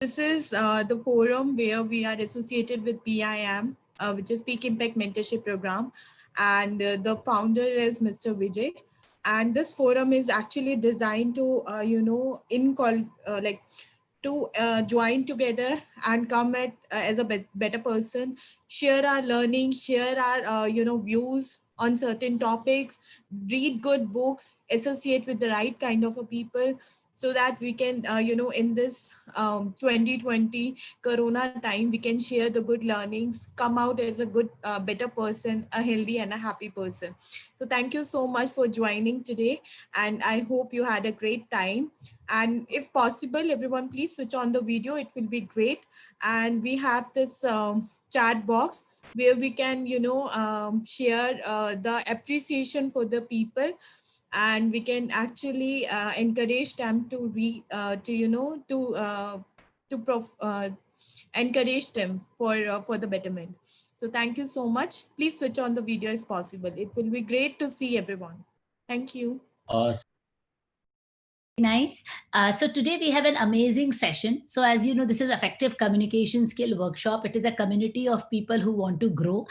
This is the forum where we are associated with PIM, which is Peak Impact Mentorship Program, and the founder is Mr. Vijay. And this forum is actually designed to, like to join together and come at as a better person, share our learning, share our views on certain topics, read good books, associate with the right kind of a people, so that we can in this 2020 corona time we can share the good learnings, come out as a good better person, a healthy and a happy person. So thank you so much for joining today, and I hope you had a great time. And if possible, everyone please switch on the video, it will be great. And we have this chat box where we can share the appreciation for the people, and we can actually encourage them to encourage them for the betterment. So thank you so much. Please switch on the video if possible, it will be great to see everyone. Thank you. Nice. So today we have an amazing session. So as you know, this is effective communication skill workshop. It is a community of people who want to grow.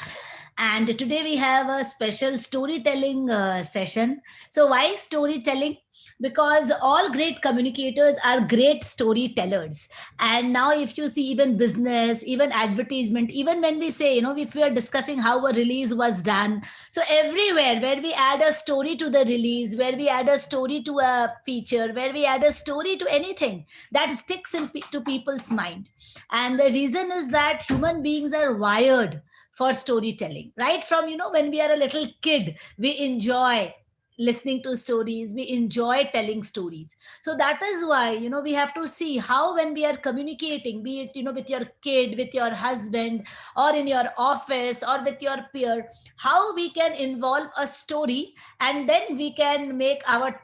And today we have a special storytelling session. So why storytelling? Because all great communicators are great storytellers. And now if you see even business, even advertisement, even when we say, if we are discussing how a release was done, so everywhere where we add a story to the release, where we add a story to a feature, where we add a story to anything, that sticks to people's mind. And the reason is that human beings are wired for storytelling. Right from, when we are a little kid, we enjoy listening to stories, we enjoy telling stories. So that is why, we have to see how when we are communicating, be it, with your kid, with your husband, or in your office, or with your peer, how we can involve a story, and then we can make our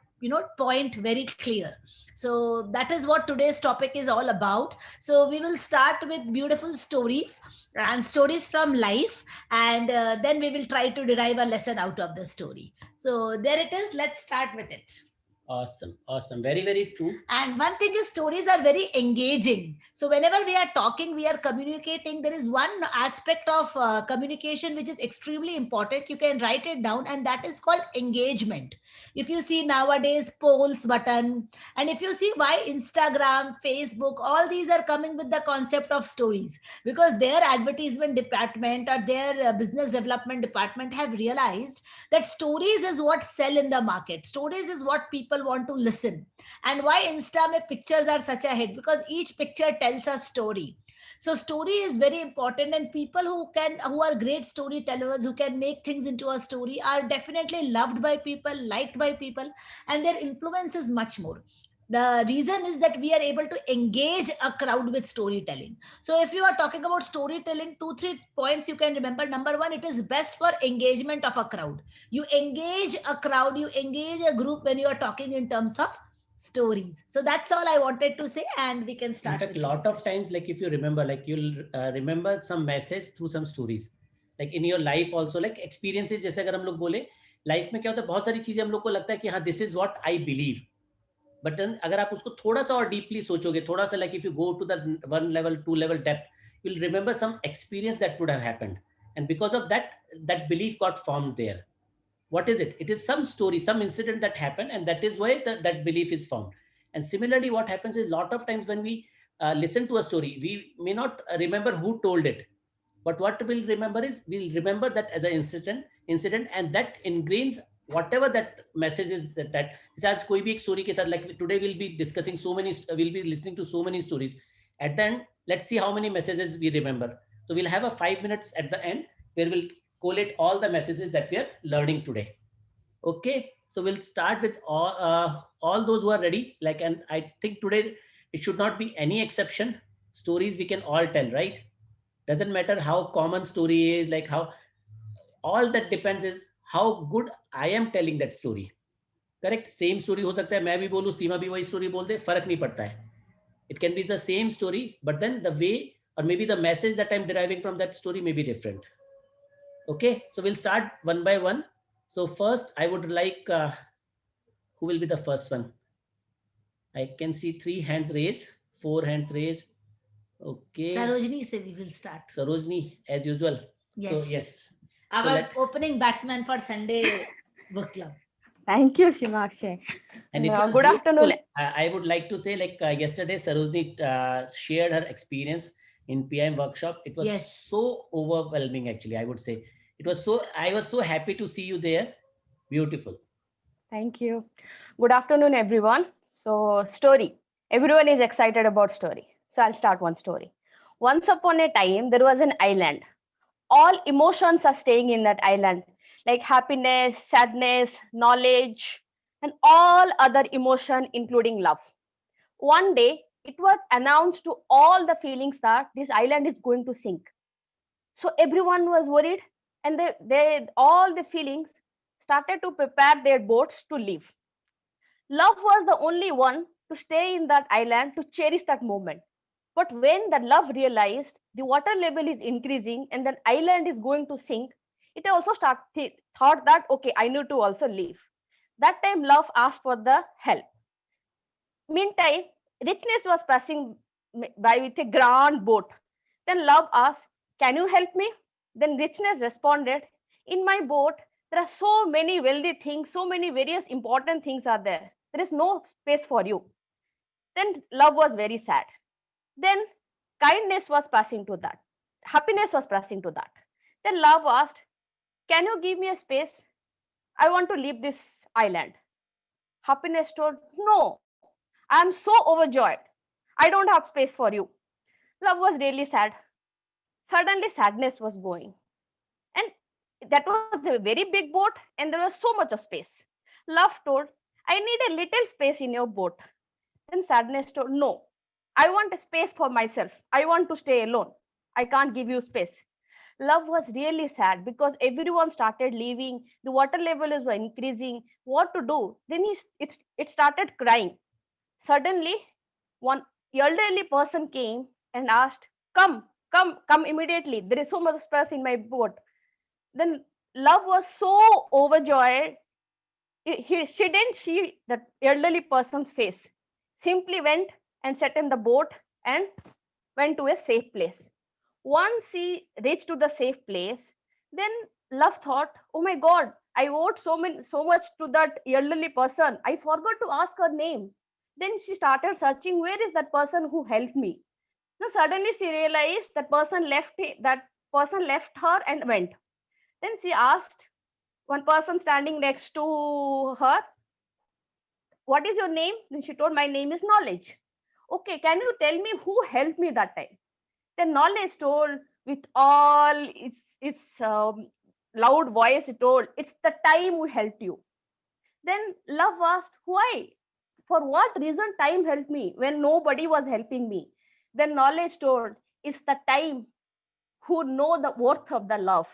point very clear. So that is what today's topic is all about. So we will start with beautiful stories and stories from life, and then we will try to derive a lesson out of the story. So there it is, let's start with it. Awesome. Very, very true. And one thing is, stories are very engaging. So whenever we are talking, we are communicating, there is one aspect of communication which is extremely important. You can write it down, and that is called engagement. If you see nowadays polls button, and if you see why Instagram, Facebook, all these are coming with the concept of stories, because their advertisement department or their business development department have realized that stories is what sell in the market. Stories is what people want to listen. And why Insta mein pictures are such a hit? Because each picture tells a story. So story is very important, and people who are great storytellers, who can make things into a story, are definitely loved by people, liked by people, and their influence is much more. The reason is that we are able to engage a crowd with storytelling. So if you are talking about storytelling, 2 3 points you can remember. Number one, it is best for engagement of a crowd. You engage a crowd, you engage a group when you are talking in terms of stories. So that's all I wanted to say, and we can start. In fact, a lot of times, like if you remember, like you'll remember some message through some stories, like in your life also, like experiences. जैसे अगर हम लोग बोले life में क्या होता है, बहुत सारी चीजें हम लोग को लगता है कि हाँ this is what I believe, but then अगर आप उसको थोड़ा सा और डीपली सोचोगे, थोड़ा सा like if you go to the 1 level 2 level depth, you'll remember some experience that would have happened, and because of that, that belief got formed there. What is it? It is some story, some incident that happened, and that is why that belief is formed. And similarly, what happens is a lot of times when we listen to a story, we may not remember who told it, but what we'll remember is we'll remember that as an incident, and that ingrains whatever that message is, that आज कोई भी एक story के साथ, like today we'll be discussing so many, we'll be listening to so many stories. At the end, let's see how many messages we remember. So we'll have a 5 minutes at the end where we'll collate all the messages that we are learning today. Okay, so we'll start with all those who are ready. Like, and I think today it should not be any exception. Stories we can all tell, right? Doesn't matter how common story is, like how, all that depends is how good I am telling that story. Correct? Same story हो सकता है मैं भी बोलूं, सीमा भी वही story बोल दे, फर्क नहीं पड़ता है. It can be the same story, but then the way or maybe the message that I'm deriving from that story may be different. Okay, so we'll start one by one. So first I would like, who will be the first one? I can see 3 hands raised, 4 hands raised. Okay. Sarojini say we will start. Sarojini, as usual. Yes. So yes. Our opening batsman for Sunday book club. Thank you, Shimakshi. And it was Good afternoon. I would like to say, like yesterday, Sarojini shared her experience in PIM workshop. It was so overwhelming, actually. I would say I was so happy to see you there. Beautiful. Thank you. Good afternoon, everyone. So, story. Everyone is excited about story. So, I'll start one story. Once upon a time, there was an island. All emotions are staying in that island, like happiness, sadness, knowledge, and all other emotion, including love. One day, it was announced to all the feelings that this island is going to sink. So everyone was worried, and they all the feelings started to prepare their boats to leave. Love was the only one to stay in that island to cherish that moment. But when the love realized the water level is increasing and the island is going to sink, it also thought that okay, I need to also leave. That time, love asked for the help. Meantime, richness was passing by with a grand boat. Then love asked, "Can you help me?" Then richness responded, "In my boat, there are so many wealthy things, so many various important things are there. There is no space for you." Then love was very sad. Then kindness was passing to that. Happiness was passing to that. Then love asked, "Can you give me a space? I want to leave this island." Happiness told, "No, I am so overjoyed. I don't have space for you." Love was really sad. Suddenly, sadness was going. And that was a very big boat, and there was so much of space. Love told, "I need a little space in your boat." Then sadness told, "No, I want a space for myself. I want to stay alone. I can't give you space." Love was really sad because everyone started leaving. The water levels were increasing. What to do? Then it started crying. Suddenly, one elderly person came and asked, Come immediately. There is so much space in my boat." Then love was so overjoyed. She didn't see the elderly person's face. Simply went and sat in the boat and went to a safe place. Once he reached to the safe place, then love thought, "Oh my God, I owed so much to that elderly person. I forgot to ask her name." Then she started searching, where is that person who helped me? Then suddenly she realized that person left her and went. Then she asked one person standing next to her, "What is your name?" Then she told, "My name is Knowledge." "Okay, can you tell me who helped me that time?" Then Knowledge told with all its loud voice, it told, "It's the time we helped you." Then love asked, "Why? For what reason time helped me when nobody was helping me?" Then Knowledge told, "It's the time who know the worth of the love."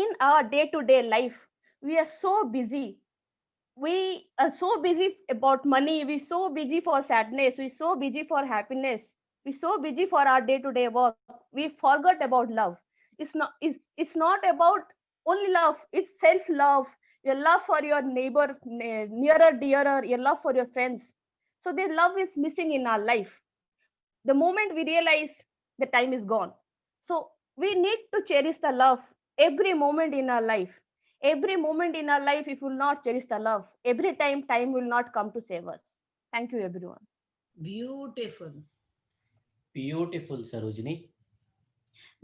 In our day-to-day life, we are so busy. We are so busy about money. We're so busy for sadness. We're so busy for happiness. We're so busy for our day-to-day work. We forgot about love. It's not about only love. It's self-love. Your love for your neighbor, nearer, dearer. Your love for your friends. So this love is missing in our life. The moment we realize the time is gone. So we need to cherish the love every moment in our life. Every moment in our life, if we will not cherish the love, every time will not come to save us. Thank you, everyone. Beautiful. Beautiful, Sarojini.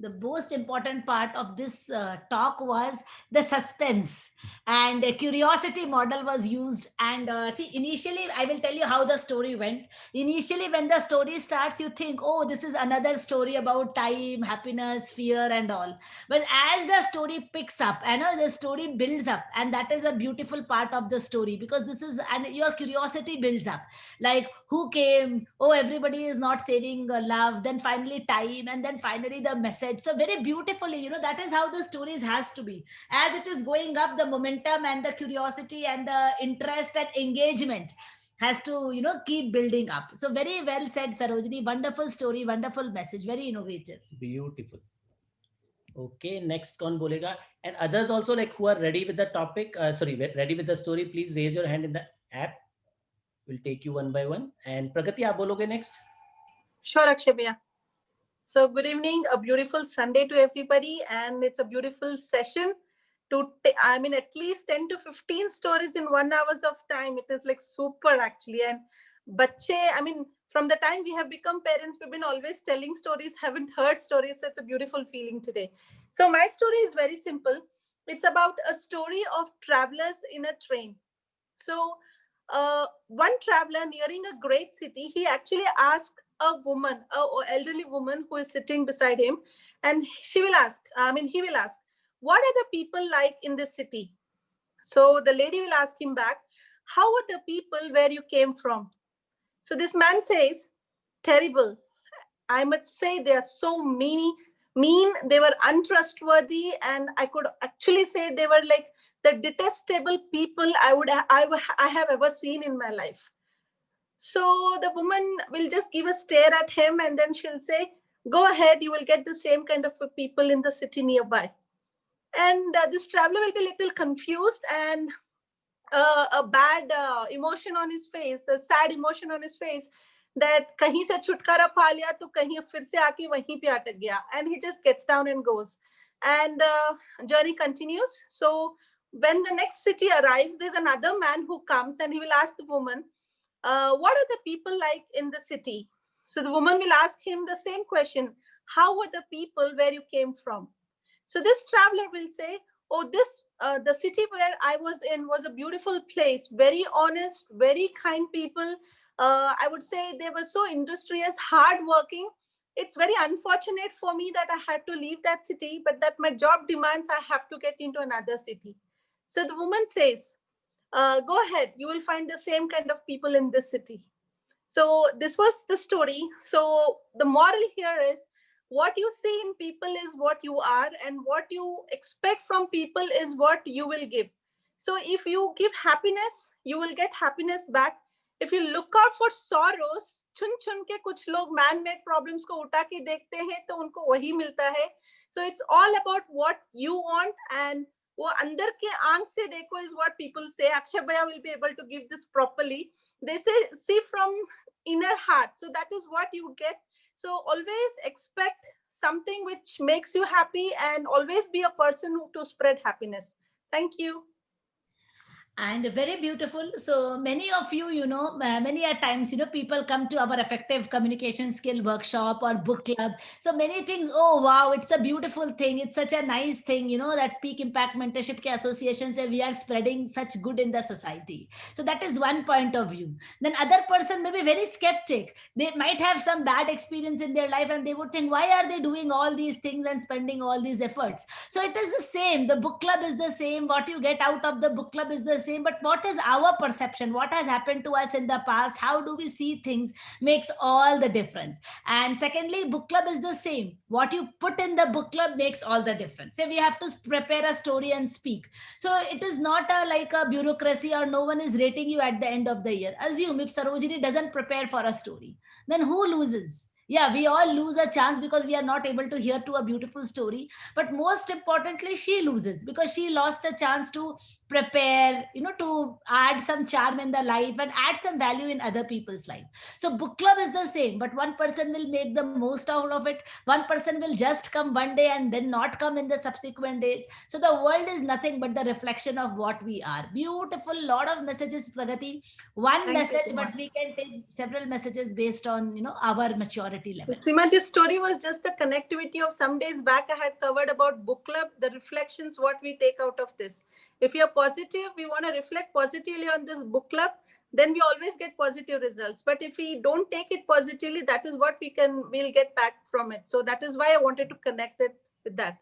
The most important part of this talk was the suspense, and a curiosity model was used. And see, initially I will tell you how the story went. Initially, when the story starts, you think, oh, this is another story about time, happiness, fear, and all. But as the story picks up, I know the story builds up, and that is a beautiful part of the story, because this is, and your curiosity builds up, like who came, oh, everybody is not saving love, then finally time, and then finally the message. So very beautifully, that is how the stories has to be. As it is going up, the momentum and the curiosity and the interest and engagement has to keep building up. So very well said, Sarojini. Wonderful story, wonderful message, very innovative. Beautiful. Okay, next कौन बोलेगा? And others also, like, who are ready with the topic, ready with the story, please raise your hand in the app. We'll take you one by one. And Pragati, आप बोलोगे next? Sure, Akshay Bhaiya. So good evening, a beautiful Sunday to everybody, and it's a beautiful session to, at least 10 to 15 stories in 1 hours of time. It is like super actually. And from the time we have become parents, we've been always telling stories, haven't heard stories. So it's a beautiful feeling today. So my story is very simple. It's about a story of travelers in a train. So one traveler nearing a great city, he actually asked a woman, a elderly woman who is sitting beside him, and he will ask, what are the people like in this city? So the lady will ask him back, how are the people where you came from? So this man says, terrible. I must say they are so mean, they were untrustworthy, and I could actually say they were like the detestable people I have ever seen in my life. So the woman will just give a stare at him, and then she'll say, go ahead, you will get the same kind of people in the city nearby. And this traveler will be a little confused, and a bad emotion on his face, a sad emotion on his face, that kahin se chutkara pा लिया तो कहीं फिर से आके वहीं पे अटक गया, and he just gets down and goes, and the journey continues. So when the next city arrives, there's another man who comes, and he will ask the woman, what are the people like in the city? So the woman will ask him the same question, how were the people where you came from? So this traveler will say, oh, the city where I was in was a beautiful place, very honest, very kind people. I would say they were so industrious, hardworking. It's very unfortunate for me that I had to leave that city, but that my job demands I have to get into another city. So the woman says, go ahead, you will find the same kind of people in this city. So this was the story. So the moral here is, what you see in people is what you are, and what you expect from people is what you will give. So if you give happiness, you will get happiness back. If you look out for sorrows, चुन चुन के कुछ लोग man-made problems को उठा के देखते हैं तो उनको वही मिलता है. So it's all about what you want, and वो अंदर के आंख से देखो is what people say. Akshay Bhaiya will be able to give this properly. They say, see from inner heart. So that is what you get. So always expect something which makes you happy, and always be a person to spread happiness. Thank you. And very beautiful. So many of you, many a times, people come to our effective communication skill workshop or book club. So many things, oh, wow, it's a beautiful thing. It's such a nice thing, that Peak Impact Mentorship Ke Association say we are spreading such good in the society. So that is one point of view. Then other person may be very skeptic. They might have some bad experience in their life, and they would think, why are they doing all these things and spending all these efforts? So it is the same. The book club is the same. What you get out of the book club is the same. But what is our perception? What has happened to us in the past? How do we see things makes all the difference. And secondly, book club is the same. What you put in the book club makes all the difference. Say we have to prepare a story and speak. So it is not like a bureaucracy, or no one is rating you at the end of the year. Assume if Sarojini doesn't prepare for a story, then who loses? Yeah, we all lose a chance because we are not able to hear to a beautiful story. But most importantly, she loses because she lost a chance to prepare, to add some charm in the life and add some value in other people's life. So book club is the same, but one person will make the most out of it. One person will just come one day and then not come in the subsequent days. So the world is nothing but the reflection of what we are. Beautiful, lot of messages, Pragati. One message, but we can take several messages based on, our maturity level. Seema, this story was just the connectivity of some days back. I had covered about book club, the reflections, what we take out of this. If you're positive, we want to reflect positively on this book club, then we always get positive results. But if we don't take it positively, that is what we'll get back from it. So that is why I wanted to connect it with that.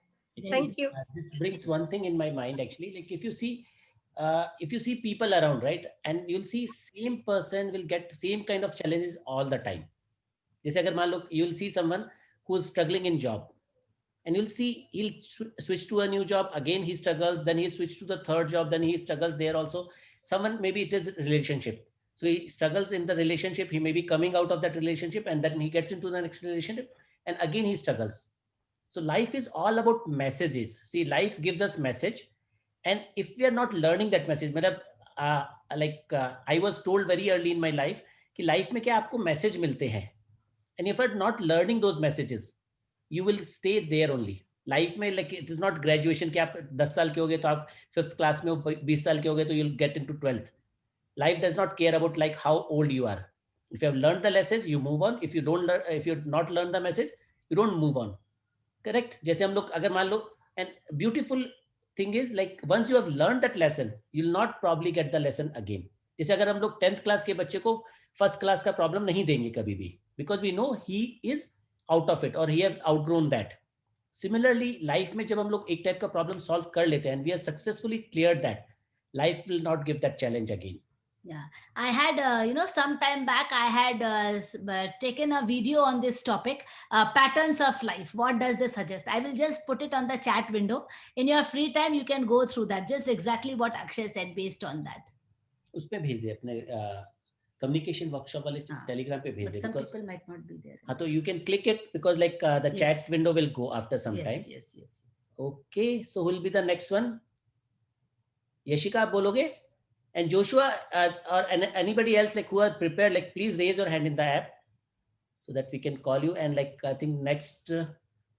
Thank you. This brings one thing in my mind, actually. Like if you see people around, right, and you'll see same person will get same kind of challenges all the time. जैसे अगर मान लो, you'll see someone who's struggling in job, and you'll see he'll switch to a new job, again he struggles, then he'll switch to the third job, then he struggles there also. Someone, maybe it is relationship, so he struggles in the relationship, he may be coming out of that relationship, and then he gets into the next relationship, and again he struggles. So life is all about messages. See, life gives us message, and if we are not learning that message, I was told very early in my life कि life में क्या आपको message मिलते हैं, and if you're not learning those messages, you will stay there only. Life में like it is not graduation कि आप 10 साल के हो गए तो आप 5th क्लास में हो, 20 साल के हो गए तो you'll get into 12th. Life does not care about like how old you are. If you have learned the lessons, you move on. If you don't learn, if you not learn the message, you don't move on. Correct? जैसे हम लोग अगर मान लो, and beautiful thing is like once you have learned that lesson, you'll not probably get the lesson again. जैसे अगर हम लोग 10th class के बच्चे को 1st क्लास का प्रॉब्लम नहीं देंगे कभी भी, because we know he is out of it or he has outgrown that. Similarly, life में जब हम लोग एक टाइप का प्रॉब्लम सॉल्व कर लेते हैं and we have successfully cleared that, life will not give that challenge again. Yeah, I had, some time back, I had taken a video on this topic, patterns of life. What does this suggest? I will just put it on the chat window. In your free time, you can go through that. Just exactly what Akshay said based on that. उसमें भेज दे अपने communication workshop वाले Telegram पे भेज दे. Some because people might not be there. हाँ, तो you can click it because like the Yes. chat window will go after some time. Yes. Okay, so who will be the next one? Yashika, आप बोलोगे? And Joshua or anybody else like who are prepared, like please raise your hand in the app so that we can call you. And like I think next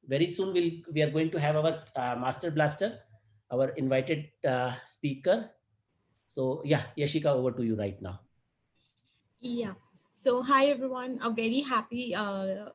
very soon we are going to have our Master Blaster, our invited speaker. So yeah, Yashika, over to you right now. Yeah. So hi everyone. A very happy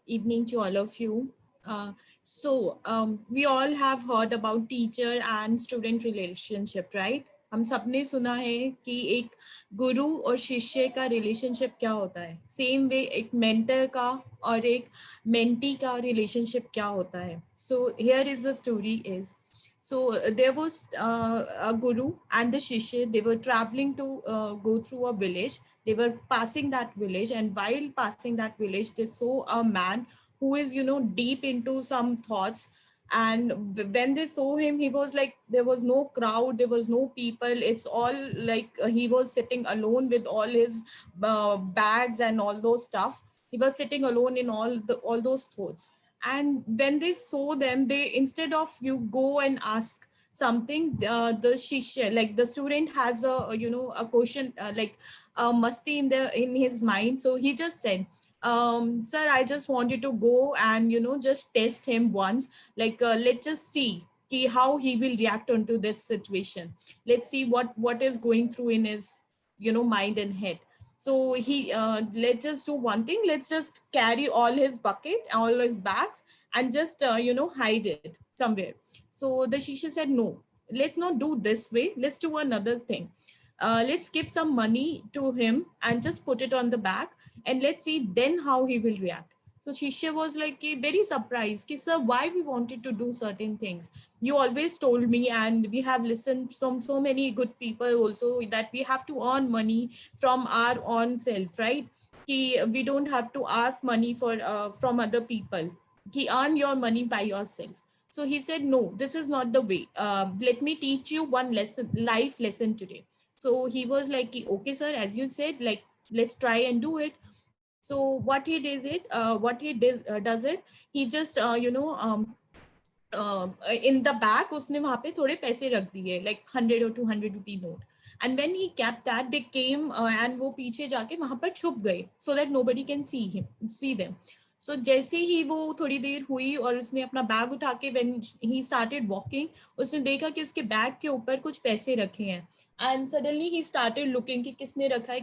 evening to all of you. We all have heard about teacher and student relationship, right? हम सबने सुना है कि एक गुरु और शिष्य का relationship क्या होता है. सेम वे एक मेंटर का और एक मेंटी का रिलेशनशिप क्या होता है. So here is the story is. So there was a guru and the shishya. They were traveling to go through a village. They were passing that village, and while passing that village, they saw a man who is, deep into some thoughts. And when they saw him, he was like, there was no crowd, there was no people. It's all like he was sitting alone with all his bags and all those stuff. He was sitting alone in all those thoughts. And when they saw them, they, instead of you go and ask something, the shishya, like the student has a question, like masti in his mind. So he just said, sir, I just wanted to go and just test him once, like let's just see how he will react onto this situation. Let's see what is going through in his mind and head. So he let's just do one thing. Let's just carry all his bucket, all his bags, and just hide it somewhere. So the shishya said, no, let's not do this way. Let's do another thing. Let's give some money to him and just put it on the back, and let's see then how he will react. So Shishya was like very surprised, ki, sir, why we wanted to do certain things? You always told me, and we have listened from so many good people also, that we have to earn money from our own self, right? Ki we don't have to ask money for from other people. Ki earn your money by yourself. So he said, no, this is not the way. Let me teach you one lesson, life lesson today. So he was like, okay, sir, as you said, like, let's try and do it. So what he does it, he just, in the back, उसने वहाँ पे थोड़े पैसे रख दिए, like 100 or 200 rupee note. And when he kept that, they came and वो पीछे जाके वहाँ पर छुप गए, so that nobody can see them. So जैसे ही वो थोड़ी देर हुई और उसने अपना बैग उठा के, when he started walking, उसने देखा कि उसके बैग के ऊपर कुछ पैसे रखे हैं. And suddenly he started looking कि किसने रखा है,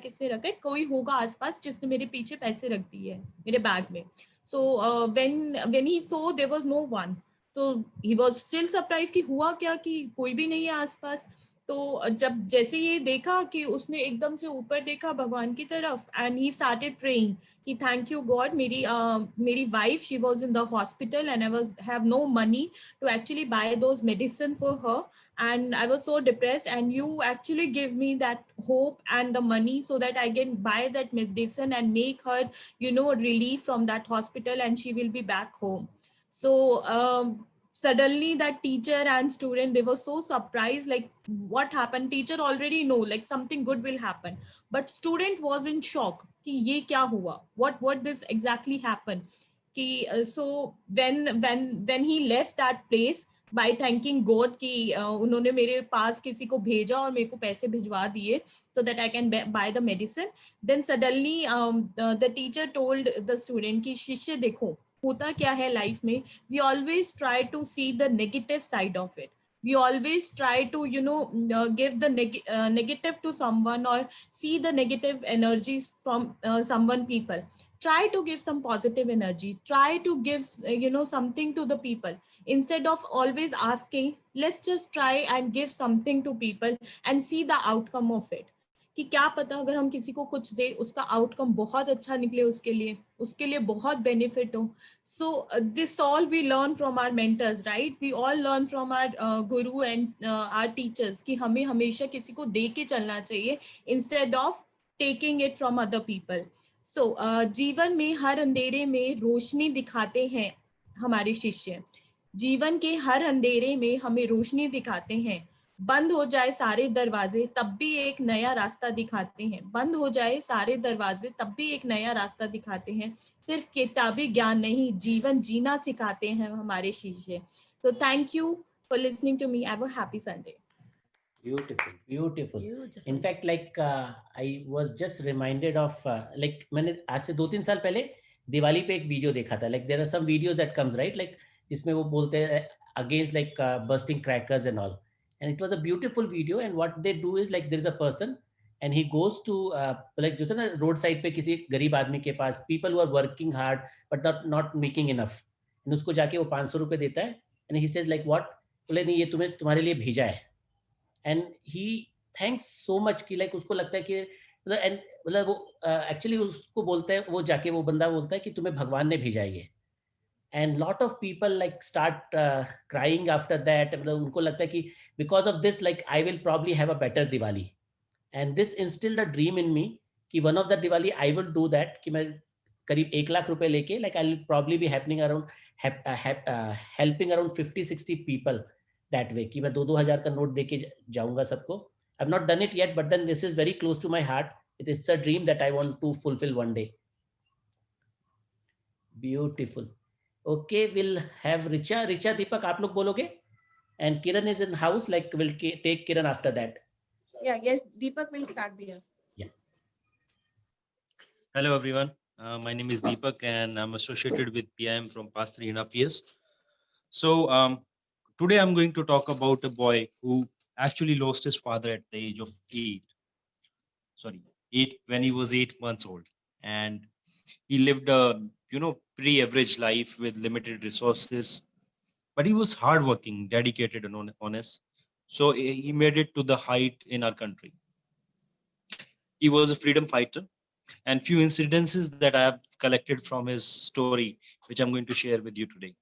कोई होगा आसपास जिसने मेरे पीछे पैसे रख दिए हैं मेरे बैग में. So when he saw there was no one, so he was still surprised कि हुआ क्या, कि कोई भी नहीं है आसपास. तो जब जैसे ये देखा कि उसने एकदम से ऊपर देखा भगवान की तरफ, and he started praying कि thank you God, मेरी wife, she was in the hospital and I have no money to actually buy those medicine for her, and I was so depressed, and you actually give me that hope and the money so that I can buy that medicine and make her relief from that hospital, and she will be back home. So suddenly that teacher and student, they were so surprised, like what happened. Teacher already know like something good will happen, but student was in shock कि ये क्या हुआ, what this exactly happened. So when he left that place by thanking God कि उन्होंने मेरे पास किसी को भेजा और मेरे को पैसे भिजवा दिए so that I can buy the medicine, then suddenly the teacher told the student कि शिष्य देखो, होता क्या है लाइफ में, we always try to see the negative side of it. We always try to give the negative to someone, or see the negative energies from someone people. Try to give some positive energy, try to give something to the people, instead of always asking. Let's just try and give something to people and see the outcome of it. कि क्या पता अगर हम किसी को कुछ दे, उसका outcome बहुत अच्छा निकले, उसके लिए बहुत बेनिफिट हो. So this all we learn from our mentors, right? We all learn from our guru and our teachers कि हमें हमेशा किसी को दे के चलना चाहिए instead of taking it from other people. So जीवन में हर अंधेरे में रोशनी दिखाते हैं हमारे शिष्य. जीवन के हर अंधेरे में हमें रोशनी दिखाते हैं. बंद हो जाए सारे दरवाजे तब भी एक नया रास्ता दिखाते हैं. बंद हो जाए सारे दरवाजे तब भी एक नया रास्ता दिखाते हैं. सिर्फ किताबी ज्ञान नहीं, जीवन जीना सिखाते हैं हमारे शिष्य. So thank you for listening to me. Have a happy Sunday. Beautiful, beautiful. Beautiful. In fact, like I was just reminded of like मैंने आज से 2-3 साल पहले दिवाली पे एक वीडियो देखा था. Like there are some videos that comes, right, like जिसमें वो बोलते हैं against like bursting crackers and all. And it was a beautiful video. And what they do is like there is a person and he goes to like जो ना road side पे किसी गरीब आदमी के पास, people who are working hard but not making enough, and उसको जाके वो 500 रुपए देता है. And he says like what, बोले नहीं ये तुम्हारे लिए भेजा है. And he thanks so much कि like उसको लगता है कि मतलब वो actually उसको बोलता है, वो जाके वो बंदा बोलता है कि तुम्हें भगवान ने भेजा है ये. And lot of people like start crying after that. मतलब उनको लगता है कि because of this like I will probably have a better Diwali. And this instilled a dream in me कि one of the Diwali I will do that, कि मैं करीब 1 लाख रुपए लेके like I'll probably be helping around 50-60 people that way, कि मैं 2,000 का note देके जाऊंगा सबको. I've not done it yet, but then this is very close to my heart. It is a dream that I want to fulfill one day. Beautiful. Okay, we'll have Richa, Deepak, आप लोग बोलोगे, and Kiran is in house. Like we'll take Kiran after that. Yeah, yes, Deepak will start here. Yeah. Hello, everyone. My name is Deepak, and I'm associated with PIM from past 3.5 years. So today I'm going to talk about a boy who actually lost his father at the age of 8 when he was 8 months old, and he lived a pre-average life with limited resources, but he was hardworking, dedicated, and honest. So he made it to the height in our country. He was a freedom fighter, and few incidences that I have collected from his story, which I'm going to share with you today.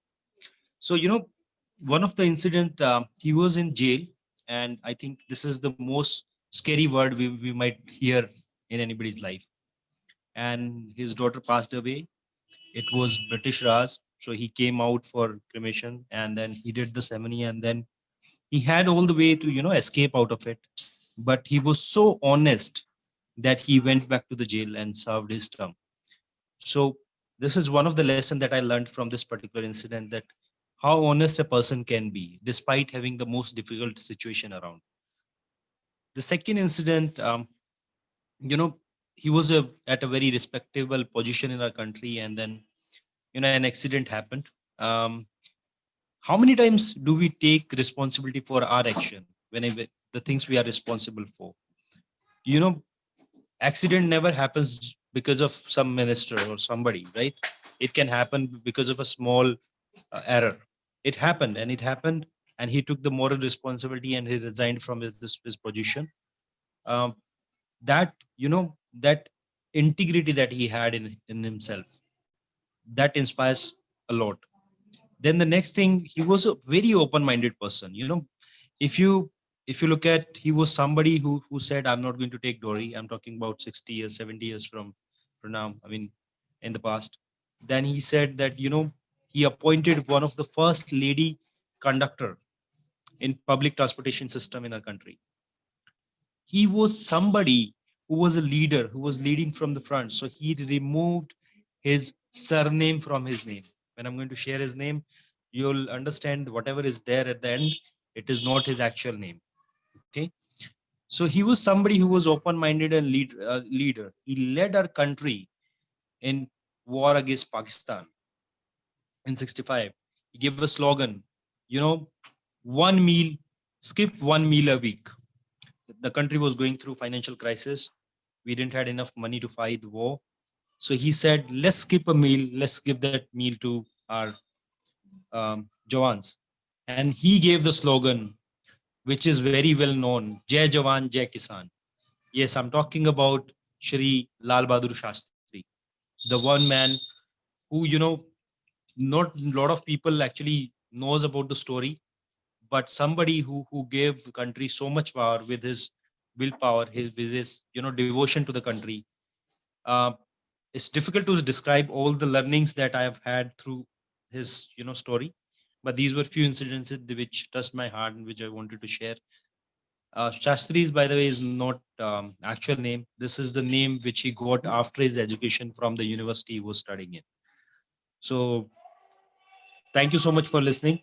So, one of the incident, he was in jail, and I think this is the most scary word we might hear in anybody's life. And his daughter passed away. It was British Raj. So he came out for cremation, and then he did the ceremony, and then he had all the way to, escape out of it. But he was so honest that he went back to the jail and served his term. So this is one of the lessons that I learned from this particular incident, that how honest a person can be despite having the most difficult situation around. The second incident, he was at a very respectable position in our country, and then an accident happened. How many times do we take responsibility for our action whenever the things we are responsible for? Accident never happens because of some minister or somebody, right? It can happen because of a small error. It happened, and he took the moral responsibility, and he resigned from his position. That integrity that he had in himself, that inspires a lot. Then the next thing, he was a very open-minded person. If you look at, he was somebody who said, I'm not going to take dowry. I'm talking about 60 years, 70 years from now. I mean, in the past. Then he said that, he appointed one of the first lady conductor in public transportation system in our country. He was somebody who was a leader, who was leading from the front. So he removed his surname from his name. When I'm going to share his name, you'll understand whatever is there at the end, it is not his actual name. Okay. So he was somebody who was open-minded and leader. He led our country in war against Pakistan. in 65. He gave a slogan, you know, one meal, skip one meal a week. The country was going through financial crisis. We didn't had enough money to fight the war. So he said, let's skip a meal. Let's give that meal to our Jawans. And he gave the slogan, which is very well known, Jai Jawan, Jai Kisan. Yes, I'm talking about Shri Lal Bahadur Shastri, the one man who, you know, not a lot of people actually knows about the story, but somebody who gave the country so much power with his willpower, with his, you know, devotion to the country. Uh, it's difficult to describe all the learnings that I have had through his, you know, story, but these were few incidences which touched my heart and which I wanted to share. Shastri's, by the way, is not actual name. This is the name which he got after his education from the university he was studying in. So thank you so much for listening.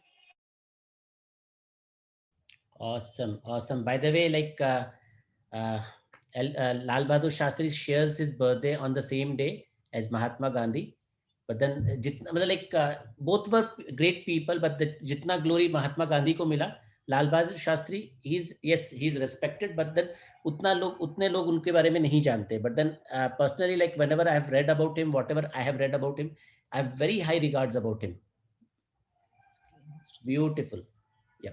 Awesome, awesome. By the way, like Lal Bahadur Shastri shares his birthday on the same day as Mahatma Gandhi. But then, like both were great people, but the jitna glory Mahatma Gandhi ko mila, Lal Bahadur Shastri, he's respected, but then utne log unke bare mein nahi jante. But then personally, like whenever I have read about him, whatever I have read about him, I have very high regards about him. It's beautiful. Yeah.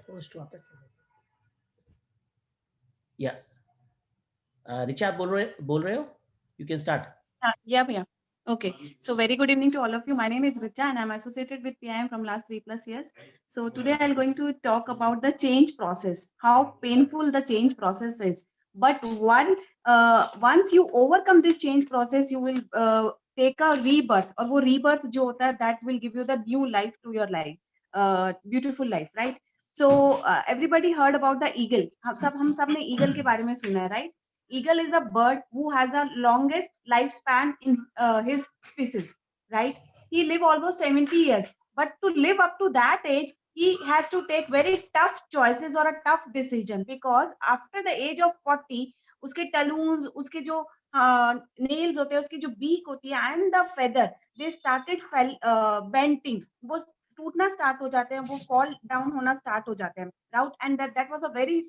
Yeah. Richa, आप बोल रहे हो? You can start. Yeah. Okay. So very good evening to all of you. My name is Richa and I'm associated with PIM from last 3+ years. So today I'm going to talk about the change process, how painful the change process is. But once you overcome this change process, you will take a rebirth. और वो rebirth जो होता है, that will give you the new life to your life, beautiful life, right? So everybody heard about the eagle. हम सब ने eagle के बारे में सुना है, right? Eagle is a bird who has the longest lifespan in his species, right? He live almost 70 years, but to live up to that age, he has to take very tough choices or a tough decision, because after the age of 40, उसके talons, उसके जो nails होते हैं, उसकी जो beak होती है, and the feather, they started bending. वो टूटना start हो जाते हैं, वो fall down होना start हो जाते हैं, right? And that was a very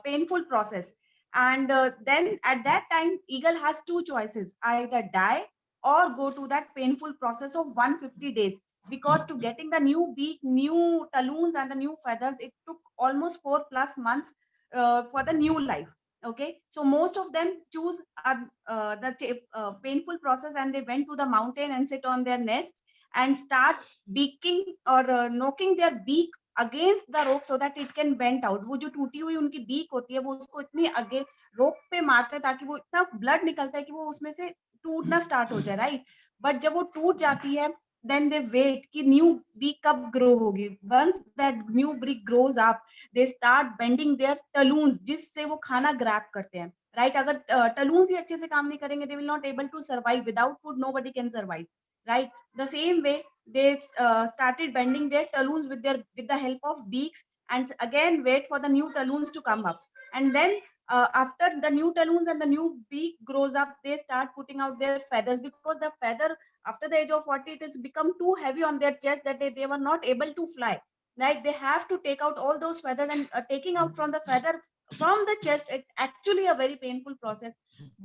painful process. And then at that time, eagle has two choices: either die or go to that painful process of 150 days. Because to getting the new beak, new talons, and the new feathers, it took almost 4+ months for the new life. Okay, so most of them choose the painful process, and they went to the mountain and sit on their nest and start beaking or knocking their beak against the rope so that it can bend out. वो जो टूटी हुई उनकी beak होती है, वो उसको इतनी आगे रोप पे मारते हैं ताकि वो इतना ब्लड निकलता है कि वो उसमें से टूटना स्टार्ट हो जाए, राइट? बट जब वो टूट जाती है, then they wait कि new beak कब grow होगी. Once that new beak grows up, they start bending their talons, जिससे वो खाना grab करते हैं, right? अगर talons ही अच्छे से काम नहीं करेंगे, they will not able to survive. Without food, nobody can survive, right? The same way, they started bending their talons with the help of beaks, and again wait for the new talons to come up. And then after the new talons and the new beak grows up, they start putting out their feathers, because the feather after the age of 40, it has become too heavy on their chest that they were not able to fly, right? They have to take out all those feathers, and taking out from the feather from the chest, it's actually a very painful process.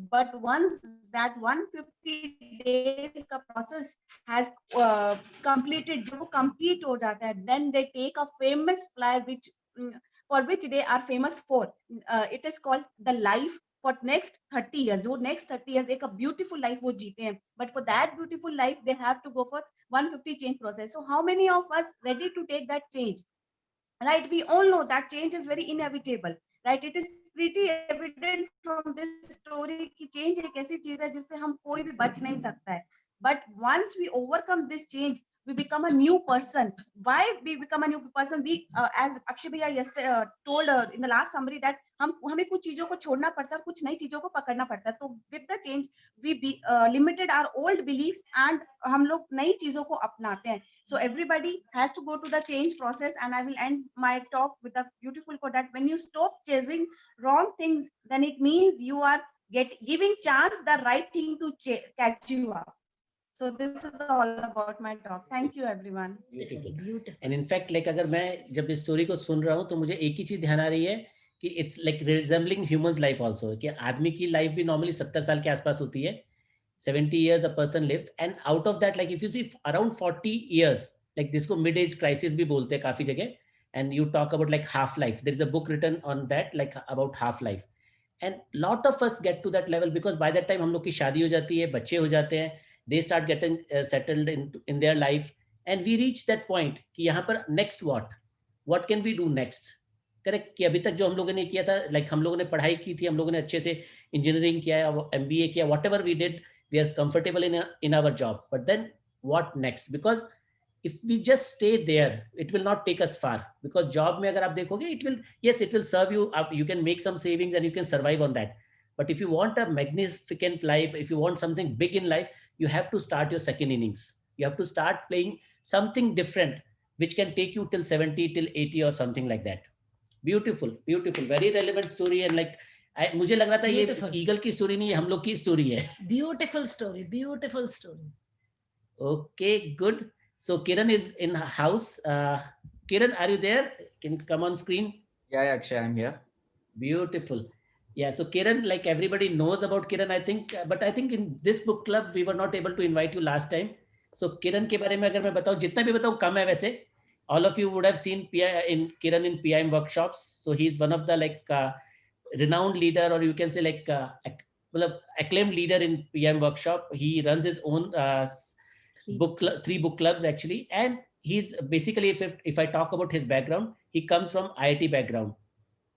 But once that 150 days the process has completed, जब वो complete हो जाता है, then they take a famous fly for which they are famous for. It is called the life for next 30 years. वो next 30 years एक beautiful life वो जीते हैं. But for that beautiful life, they have to go for 150 change process. So how many of us ready to take that change? Right? We all know that change is very inevitable. Right? It is pretty evident from this story कि change एक ऐसी चीज है जिससे हम कोई भी बच नहीं सकता है. But once we overcome this change, we become a new person. Why we become a new person? We, as Akshay Bhaiya yesterday told in the last summary, that हमें कुछ चीजों को छोड़ना पड़ता है, कुछ नई चीजों को पकड़ना पड़ता है. तो with the change, we limited our old beliefs and हम लोग नई चीजों को अपनाते हैं. So everybody has to go to the change process, and I will end my talk with a beautiful quote that when you stop chasing wrong things, then it means you are giving chance the right thing to catch you up. So this is all about my talk. Thank you, everyone. Beautiful. And in fact, like अगर मैं जब इस story को सुन रहा हूँ तो मुझे एक ही चीज ध्यान आ रही है कि it's like resembling humans life also, कि आदमी की लाइफ भी नॉर्मली 70 साल के आसपास होती है. 70 years a person lives, and out of that, like if you see around 40 years, like जिसको mid age crisis भी बोलते हैं काफी जगह, and you talk about like half life. There is a book written on that, like about half life. And lot of us get to that level because by that time हम लोग की शादी हो जाती है, बच्चे हो जाते हैं, they start getting settled in their life, and we reach that point कि यहाँ पर next what can we do next. Correct, कि अभी तक जो हम लोगों ने किया था, लाइक हम लोगों ने पढ़ाई की थी, हम लोगों ने अच्छे से इंजीनियरिंग किया, MBA किया, whatever we did, we are comfortable in our job, but then what next? Because if we just stay there, it will not take us far, because job mein agar aap dekhoge, it will, yes, it will serve you, you can make some savings and you can survive on that. But if you want a magnificent life, if you want something big in life, you have to start your second innings. You have to start playing something different which can take you till 70, till 80 or something like that. Beautiful, very relevant story. And like मुझे लग रहा था ये eagle की story नहीं है, हम लोग की स्टोरी है. Beautiful story. Okay, good. So Kiran is in house. Kiran, are you there? Can you come on screen? Yeah, Akshay, I'm here. Beautiful. Yeah, so Kiran, like everybody knows about Kiran, I think, but I think in this book club we were not able to invite you last time. So Kiran के बारे में अगर मैं बताऊं, जितना भी बताऊं कम है वैसे. All of you would have seen Kiran in PIM workshops. So he's one of the like renowned leader, or you can say like acclaimed leader in PIM workshop. He runs his own three book clubs actually, and he's basically, if I talk about his background, he comes from IIT background,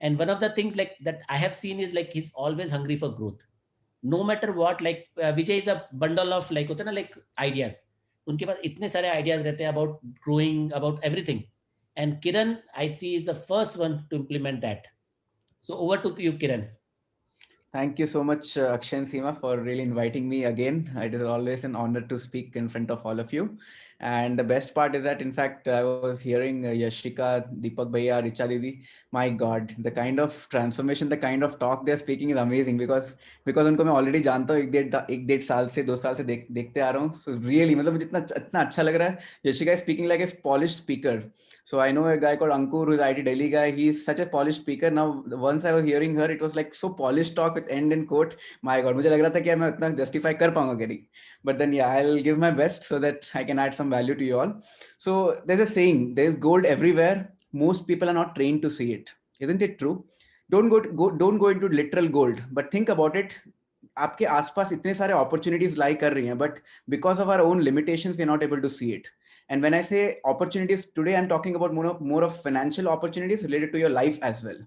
and one of the things like that I have seen is like he's always hungry for growth, no matter what. Like Vijay is a bundle of like होता है ना, like ideas. उनके पास इतने सारे ideas रहते हैं about growing, about everything, and Kiran, I see, is the first one to implement that. So over to you, Kiran. Thank you so much, Akshay and Seema, for really inviting me again. It is always an honor to speak in front of all of you. And the best part is that, in fact, I was hearing Yashika, Deepak Bhaiya, Richa Didi. My God, the kind of transformation, the kind of talk they're speaking is amazing, because उनको मैं already जानता हूँ, एक डेढ़ साल से 2 साल से देखते आ रहा हूँ. So really, मतलब मुझे इतना अच्छा लग रहा है. Yashika is speaking like a polished speaker. So I know a guy called Ankur, who's IIT Delhi guy. He's such a polished speaker. Now, once I was hearing her, it was like so polished talk with end and quote. My God, मुझे लग रहा था कि मैं इतना justify कर पाऊंगा कि नहीं. But then yeah, I'll give my best so that I can add some value to you all. So there's a saying, there's gold everywhere. Most people are not trained to see it. Isn't it true? Don't go into literal gold, but think about it. आपके आसपास इतने सारे opportunities lie कर रही हैं, but because of our own limitations, we're not able to see it. And when I say opportunities, today I'm talking about more of financial opportunities related to your life as well.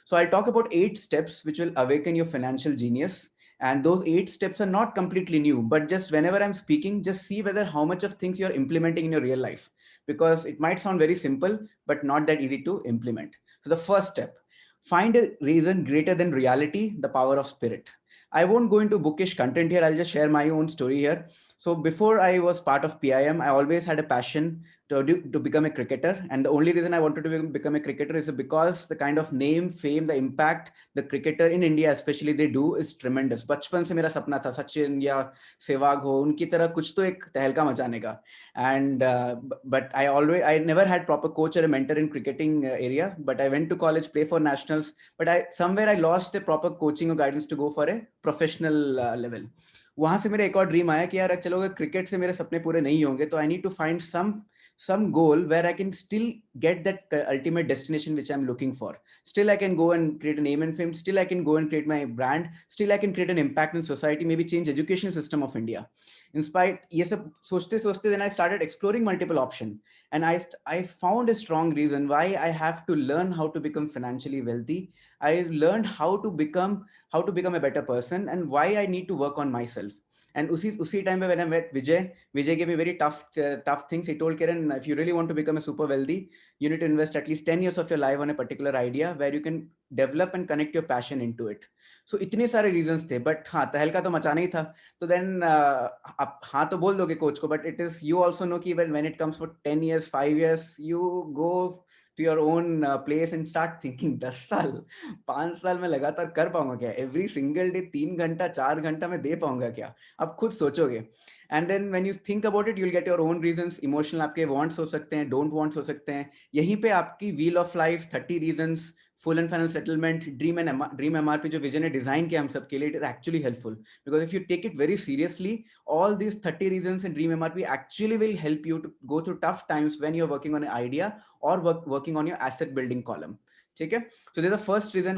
So I'll talk about 8 steps which will awaken your financial genius. And those 8 steps are not completely new, but just whenever I'm speaking, just see whether how much of things you're implementing in your real life, because it might sound very simple, but not that easy to implement. So the first step, find a reason greater than reality, the power of spirit. I won't go into bookish content here. I'll just share my own story here. So before I was part of PIM, I always had a passion to become a cricketer. And the only reason I wanted to become a cricketer is because the kind of name, fame, the impact the cricketer in India especially they do is tremendous. बचपन से मेरा सपना था सचिन या सहवाग हो, उनकी तरह कुछ तो एक तहलका मचाने का. And but I never had proper coach or a mentor in cricketing area. But I went to college, play for nationals. But somewhere I lost a proper coaching or guidance to go for a professional level. वहां से मेरा एक और dream आया कि यार चलो अगर क्रिकेट से मेरे सपने पूरे नहीं होंगे तो I need to find some goal where I can still get that ultimate destination which I'm looking for. Still I can go and create a name and fame. Still I can go and create my brand. Still I can create an impact in society, maybe change education system of India. In spite, ये सब सोचते then I started exploring multiple options, and I found a strong reason why I have to learn how to become financially wealthy. I learned how to become a better person, and why I need to work on myself. And usi time when I met Vijay gave me very tough things. He told Kiran, if you really want to become a super wealthy, you need to invest at least 10 years of your life on a particular idea where you can develop and connect your passion into it. So इतने सारे reasons थे, but हाँ तहलका तो मचाना ही था. तो then आप हाँ तो बोल दोगे coach को, but it is you also know कि when it comes for 10 years, 5 years, you go to your own place and start thinking 10 साल 5 साल में लगातार कर पाऊंगा क्या, every single day 3 घंटा 4 घंटा में दे पाऊंगा क्या, आप खुद सोचोगे. And then when you think about it, you'll get your own reasons. Emotional आपके wants हो सकते हैं, don't wants हो सकते हैं. यहीं पे आपकी wheel of life, 30 reasons, full and final settlement, dream MRP जो vision है design किया हम सब के लिए, it is actually helpful. Because if you take it very seriously, all these 30 reasons in dream MRP actually will help you to go through tough times when you're working on an idea or working on your asset building column. Okay? So there's the first reason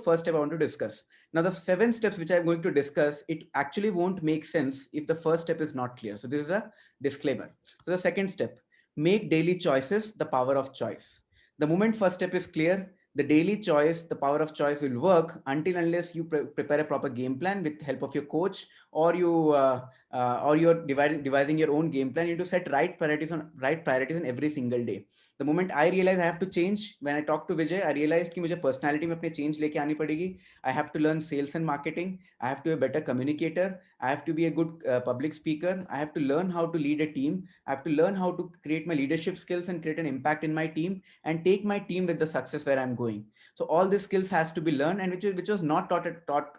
first step I want to discuss. Now the 7 steps which I'm going to discuss, it actually won't make sense if the first step is not clear. So this is a disclaimer. So the second step, make daily choices the power of choice. The moment first step is clear, the daily choice, the power of choice will work until unless you prepare a proper game plan with help of your coach, or you're devising your own game plan. You need to set right priorities in every single day. The moment I realize I have to change, when I talked to Vijay, I realized कि मुझे personality में अपने change लेके आनी पड़ेगी. I have to learn sales and marketing. I have to be a better communicator. I have to be a good public speaker. I have to learn how to lead a team. I have to learn how to create my leadership skills and create an impact in my team and take my team with the success where I'm going. So all these skills has to be learned, and which was not taught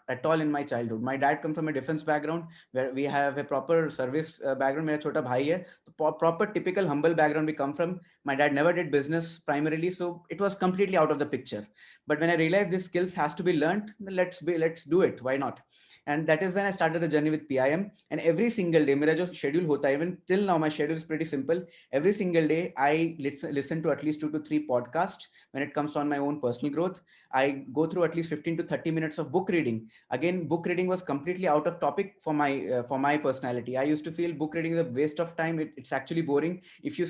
at all in my childhood. My dad comes from a defense background where we have a proper service background. मेरा छोटा भाई है, तो proper typical humble background we come from. My dad never did business primarily, so it was completely out of the picture. But when I realized these skills has to be learned, let's do it. Why not? And that is when I started the journey with PIM. And every single day, मेरा जो schedule होता है, even till now, my schedule is pretty simple. Every single day, I listen to at least 2 to 3 podcasts when it comes on my own personal growth. I go through at least 15 to 30 minutes of book reading. Again, book reading was completely out of topic for my personality. I used to feel book reading is a waste of time. It's actually boring. If you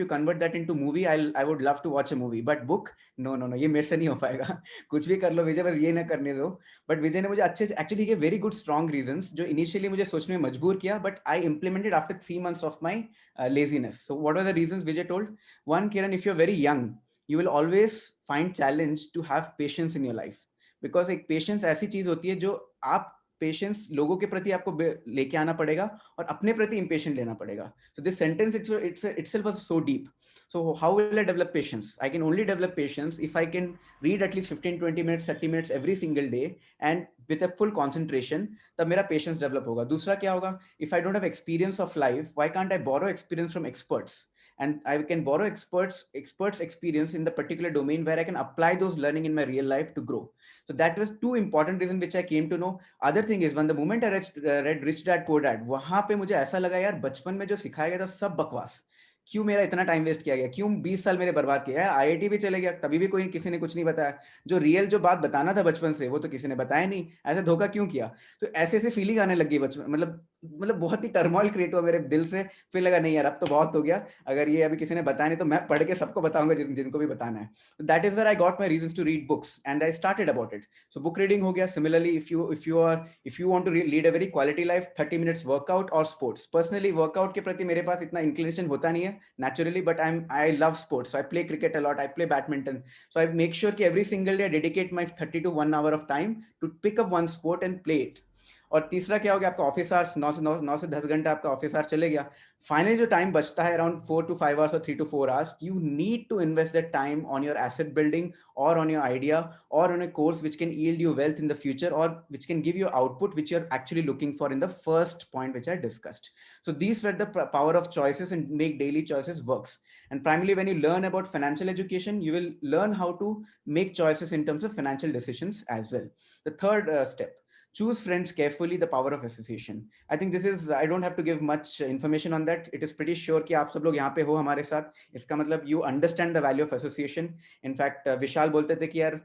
convert that into movie, I would love to watch a movie. But book, no, ये मेरे से नहीं हो पाएगा. कुछ भी कर लो विजय, बस ये ना करने दो. But विजय ने मुझे अच्छे से actually gave very good strong reasons जो initially मुझे सोचने में मजबूर किया, but I implemented after 3 months of my laziness. So what are the reasons Vijay told? One, Kiran, if you're very young, you will always find challenge to have patience in your life, because एक patience ऐसी चीज होती है जो आप patience लोगों के प्रति आपको लेके आना पड़ेगा और अपने प्रति इम्पेशेंट लेना पड़ेगा. So this sentence itself was so deep. So how will I develop patience? I can only develop patience if I can read at least 15, 20 minutes, 30 minutes every single day and with a full concentration. तब मेरा patience develop होगा. दूसरा क्या होगा? If I don't have experience of life, why can't I borrow experience from experts? And I can borrow experts experience in the particular domain where I can apply those learning in my real life to grow. So that was 2 important reasons which I came to know. Other thing is, when the moment I read Rich Dad Poor Dad, वहां पे मुझे ऐसा लगा यार बचपन में जो सिखाया गया था सब बकवास. क्यों मेरा इतना टाइम वेस्ट किया गया? क्यों 20 साल मेरे बर्बाद किया? यार IIT भी चले गया, तभी भी किसी ने कुछ नहीं बताया. जो रियल जो बात बताना था बचपन से वो तो किसी ने बताया नहीं. ऐसे धोखा क्यों किया? तो ऐसे फीलिंग आने लगी बचपन, मतलब बहुत ही टर्मोइल क्रिएट हुआ मेरे दिल से. फिर लगा नहीं यार अब तो बहुत हो गया, अगर ये अभी किसी ने बताया नहीं तो मैं पढ़ के सबको बताऊंगा जिनको भी बताना है. That is where I got my reasons to read books and I started about it. So book reading हो गया. Similarly if you want to lead a very quality life, 30 minutes workout और स्पोर्ट्स. पर्सनली वर्कआउट के प्रति मेरे पास इतना inclination होता नहीं है naturally, but I love sports. So I play cricket a lot, I play badminton. So I make sure that every single day I dedicate my 30 to 1 hour of time to pick up one sport and play it. और तीसरा क्या हो गया, आपका office hours 9 से 10 घंटा आपका office hours चले गया. फाइनली जो टाइम बचता है around 4 to 5 hours or 3 to 4 hours, you need to invest that time on your asset building or on your idea or on a course which can yield you wealth in the future or which can give you output which you're actually looking for in the first point which I discussed. So these were the power of choices and make daily choices works. And primarily when you learn about financial education, you will learn how to make choices in terms of financial decisions as well. The third step, choose friends carefully, the power of association. I think this is, I don't have to give much information on that. It is pretty sure कि आप सब लोग यहाँ पे हो हमारे साथ. इसका मतलब you understand the value of association. In fact, विशाल बोलते थे कि यार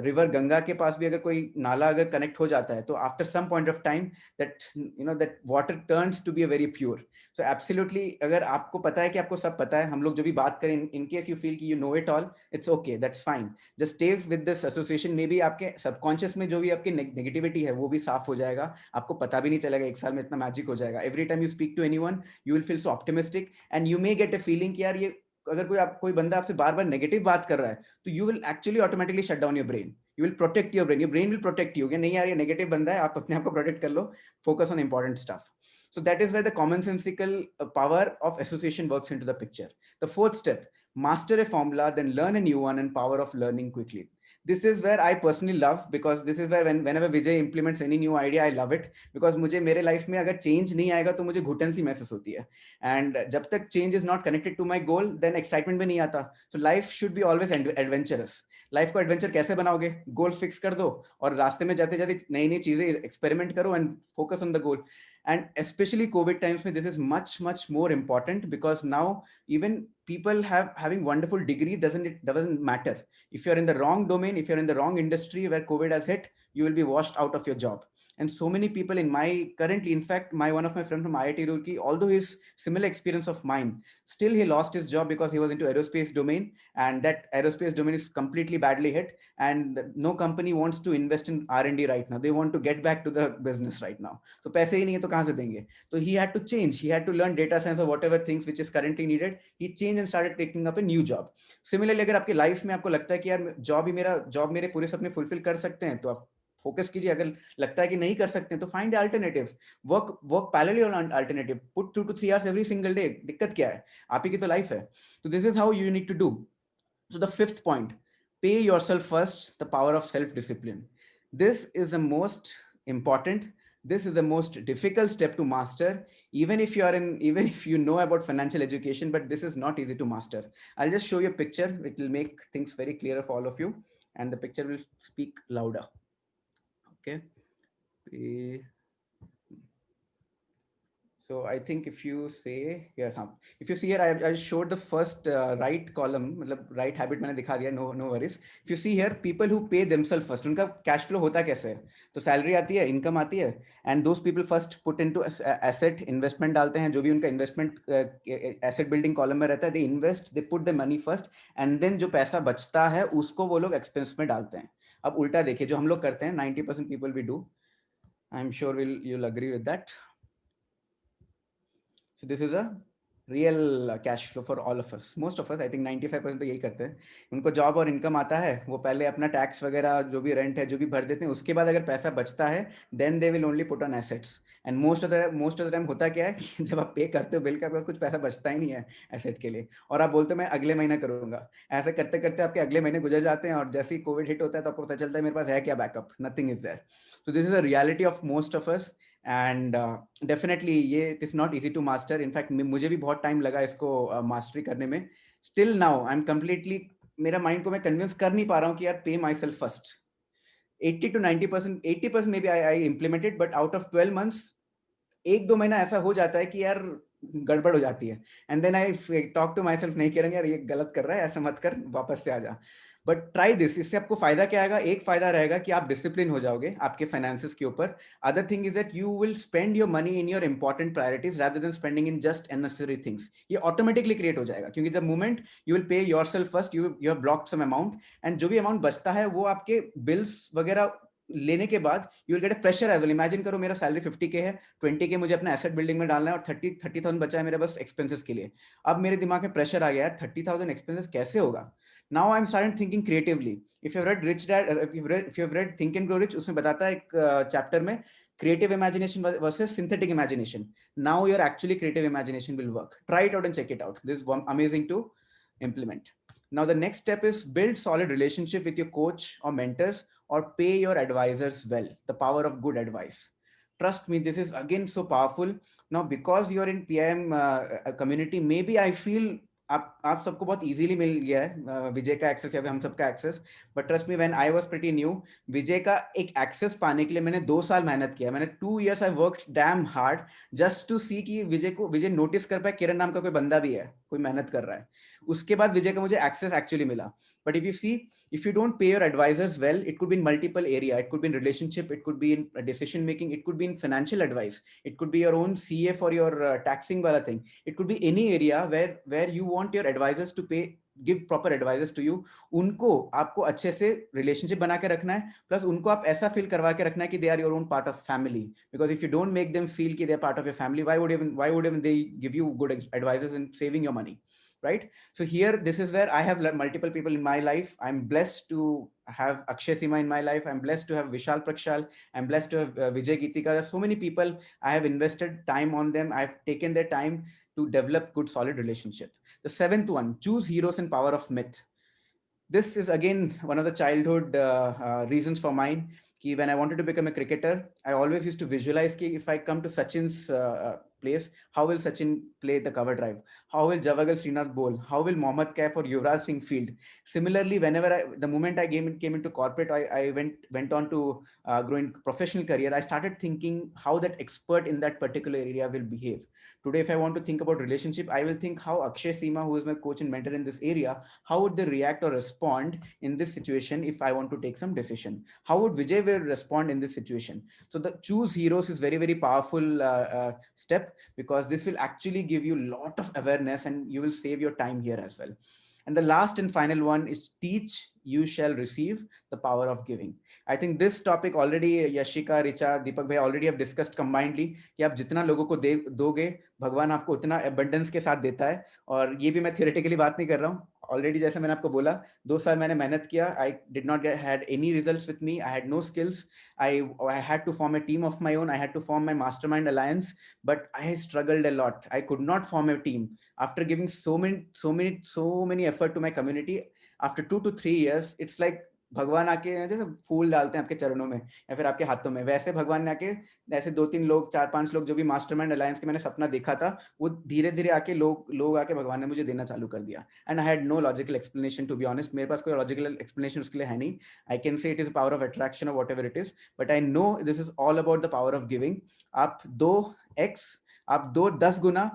रिवर गंगा के पास भी अगर कोई नाला अगर कनेक्ट हो जाता है तो after some point of time that water turns to be a very pure. So absolutely, अगर आपको पता है कि आपको सब पता है, हम लोग जो भी बात करें, in case you feel कि you know it all, it's okay, that's fine. Just stay with this association. Maybe आपके subconscious में जो भी आपकी negativity है वो भी साफ हो जाएगा. आपको पता भी नहीं चलेगा, 1 साल में इतना मैजिक हो जाएगा. Every time you speak to anyone, you will feel so optimistic and you may get a feeling कि यार ये अगर कोई बंदा आपसे बार बार नेगेटिव बात कर रहा है तो you will actually automatically shut down your brain. You will protect your brain will protect you. नहीं यार ये नेगेटिव बंदा है, आप अपने आप को प्रोटेक्ट कर लो, focus on important stuff. So that is where the commonsensical power of association works into the picture. The fourth step, master a formula, then learn a new one, and power of learning quickly. this is where I personally love, because this is where whenever Vijay implements any new idea, I love it, because मुझे मेरे life में अगर change नहीं आएगा तो मुझे घुटन सी महसूस होती है, एंड जब तक change is not connected to my goal then excitement भी नहीं आता. तो life should be always adventurous. Life को एडवेंचर कैसे बनाओगे? गोल फिक्स कर दो और रास्ते में जाते जाते नई नई चीजें एक्सपेरिमेंट करो and focus on the goal. And especially COVID times, this is much more important, because now even people having wonderful degrees doesn't matter. If you're in the wrong domain, if you're in the wrong industry where COVID has hit, you will be washed out of your job. And so many people in my currently, in fact, one of my friends from IIT Roorkee, although his similar experience of mine, still he lost his job because he was into aerospace domain, and that aerospace domain is completely badly hit, and no company wants to invest in R&D right now. They want to get back to the business right now. So पैसे ही नहीं है तो कहाँ से देंगे? So he had to change. He had to learn data science or whatever things which is currently needed. He changed and started taking up a new job. Similarly, अगर आपके life में आपको लगता है कि यार जॉब मेरे पूरे सपने फुलफिल कर सकते हैं, तो आप फोकस कीजिए. अगर लगता है कि नहीं कर सकते हैं तो find alternative, work parallelly on alternative, put 2 to 3 hours every single day. दिक्कत क्या है? आप ही की तो लाइफ है. तो this is how you need to do. So the fifth point, pay yourself first, the power of self discipline. This is the most important. This is the most difficult step to master, even if you know about financial education, but this is not easy to master. I'll just show you a picture. It will make things very clear for all of you, and the picture will speak louder. Okay. So I think if you say here, if you see here, I showed the first right column, right habit मैंने दिखा दिया, no worries. If you see here, people who pay themselves first, उनका cash flow होता कैसे है? तो salary आती है, income आती है, and those people first put into asset investment डालते हैं, जो भी उनका investment asset building column में रहता है, they invest, they put the money first, and then जो पैसा बचता है उसको वो लोग expense में डालते हैं. अब उल्टा देखिए, जो हम लोग करते हैं, 90% people we do. I'm sure you'll agree with that. So this is a real cash flow for all of us. Most of us, I think 95% तो यही करते हैं. उनको जॉब और इनकम आता है, वो पहले अपना टैक्स वगैरह जो भी रेंट है जो भी भर देते हैं, उसके बाद अगर पैसा बचता है then they will only put on assets. And most of the time होता क्या है कि जब आप पे करते हो बिल का, कुछ पैसा बचता ही नहीं है एसेट के लिए, और आप बोलते हो मैं अगले महीना करूंगा. ऐसे करते करते आपके अगले महीने गुजर जाते हैं, और जैसे ही कोविड हिट होता है तो आपको पता चलता है मेरे पास है क्या backup? Nothing is there. So this is a reality of most of us. And definitely ये it is not easy to master. In fact मुझे भी बहुत टाइम लगा इसको मास्टरी करने में. Still now I'm completely, मेरा माइंड को मैं कन्विंस कर नहीं पा रहा हूँ कि यार pay myself first. 80 to 90%, 80% maybe I implemented, but out of 12 months 1-2 महीना ऐसा हो जाता है कि यार गड़बड़ हो जाती है, and then I talk to myself, नहीं किरण यार ये गलत कर रहा है, ऐसा मत कर, वापस से आ जा. But try this. इससे आपको फायदा क्या आएगा? एक फायदा रहेगा कि आप डिसिप्लिन हो जाओगे आपके फाइनेंसेस के ऊपर. Other thing is that you will spend your money in your important priorities rather than spending in just unnecessary things. ये ऑटोमेटिकली क्रिएट हो जाएगा, क्योंकि the moment you will pay yourself first, you have blocked some amount, and जो भी amount बचता है वो आपके बिल्स वगैरह लेने के बाद you will get a pressure as well. Imagine करो मेरा सैलरी 50K है, 20K मुझे अपना एसेट बिल्डिंग में डालना है, और 30,000 बचा है मेरे बस एक्सपेंसेस के लिए. अब मेरे दिमाग में प्रेशर आ गया, 30,000 एक्सपेंसेस कैसे होगा? Now I am started thinking creatively. If you have read rich dad, if you have read think and grow rich, उसमें बताता है एक चैप्टर में creative imagination versus synthetic imagination. Now your actually creative imagination will work. Try it out and check it out. This is amazing to implement. Now the next step is build solid relationship with your coach or mentors, or pay your advisors well. The power of good advice. Trust me, this is again so powerful. Now because you're in PIM community, maybe I feel आप सबको बहुत easily मिल गया है विजय का access या फिर हम सबका access, but trust me when I was pretty new, Vijay का एक एक्सेस पाने के लिए मैंने 2 साल मेहनत किया. मैंने 2 years I worked damn hard just to see कि विजय नोटिस कर पाए किरण नाम का कोई बंदा भी है, कोई मेहनत कर रहा है. उसके बाद विजय का मुझे एक्सेस एक्चुअली मिला. But if you see, if you don't pay your advisors well, it could be in multiple area. It could be in relationship, it could be in decision making, it could be in financial advice, it could be your own CA for your taxing wala thing. It could be any area where you want your advisors to give proper advices to you. उनको आपको अच्छे से relationship बना के रखना है, plus उनको आप ऐसा feel करवा के रखना है कि they are your own part of family. Because if you don't make them feel कि they are part of your family, why would even they give you good advices in saving your money? Right? So here, this is where I have multiple people in my life. I'm blessed to have Akshay Seema in my life. I'm blessed to have Vishal Prakshal. I'm blessed to have Vijay Gitika. There's so many people. I have invested time on them. I've taken their time to develop good, solid relationship. The 7th one, choose heroes and power of myth. This is again one of the childhood reasons for mine. When I wanted to become a cricketer, I always used to visualize if I come to Sachin's place, how will Sachin play the cover drive? How will Javagal Srinath bowl? How will Mohammad Kaif or Yuvraj Singh field? Similarly, the moment I came into corporate, I went on to grow in professional career. I started thinking how that expert in that particular area will behave. Today, if I want to think about relationship, I will think how Akshay Seema, who is my coach and mentor in this area, how would they react or respond in this situation if I want to take some decision? How would Vijay will respond in this situation? So the choose heroes is very, very powerful step, because this will actually give you a lot of awareness and you will save your time here as well. And the last and final one is teach, you shall receive, the power of giving. I think this topic already Yashika, Richa, Deepak bhai already have discussed combinedly कि आप जितना लोगों को दोगे भगवान आपको उतना abundance के साथ देता है. और ये भी मैं theoretically बात नहीं कर रहा हूँ. Already जैसे मैंने आपको बोला 2 साल मैंने मेहनत किया. I did not had any results with me. I had no skills. I had to form a team of my own. I had to form my mastermind alliance, but I struggled a lot. I could not form a team after giving so many effort to my community. After 2 to 3 years, it's like भगवान आके जैसे फूल डालते हैं आपके चरणों में या फिर आपके हाथों में, वैसे भगवान ने आके ऐसे 2-3 लोग 4-5 लोग जो भी मास्टरमाइंड अलायंस के मैंने सपना देखा था, वो धीरे धीरे आके लोग आके भगवान ने मुझे देना चालू कर दिया. And I had no logical explanation, to be honest. मेरे पास कोई लॉजिकल एक्सप्लेनेशन उसके लिए है नहीं. I can say it is power of attraction और whatever it is, but I know this is all about the power of giving. आप 2x, आप 10 गुना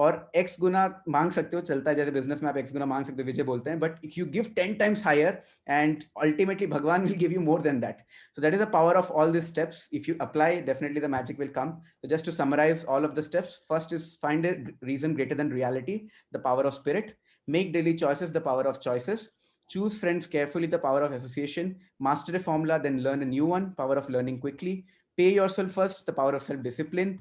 और x गुना मांग सकते हो, चलता है जैसे बिजनेस में आप x गुना मांग सकते हो, विजय बोलते हैं, but if you give 10 times higher and ultimately भगवान will give you more than that. So that is the power of all these steps. If you apply, definitely the magic will come. So just to summarize all of the steps, first is find a reason greater than reality, the power of spirit. Make daily choices, the power of choices. Choose friends carefully, the power of association. Master a formula, then learn a new one, power of learning quickly. Pay yourself first, the power of self-discipline.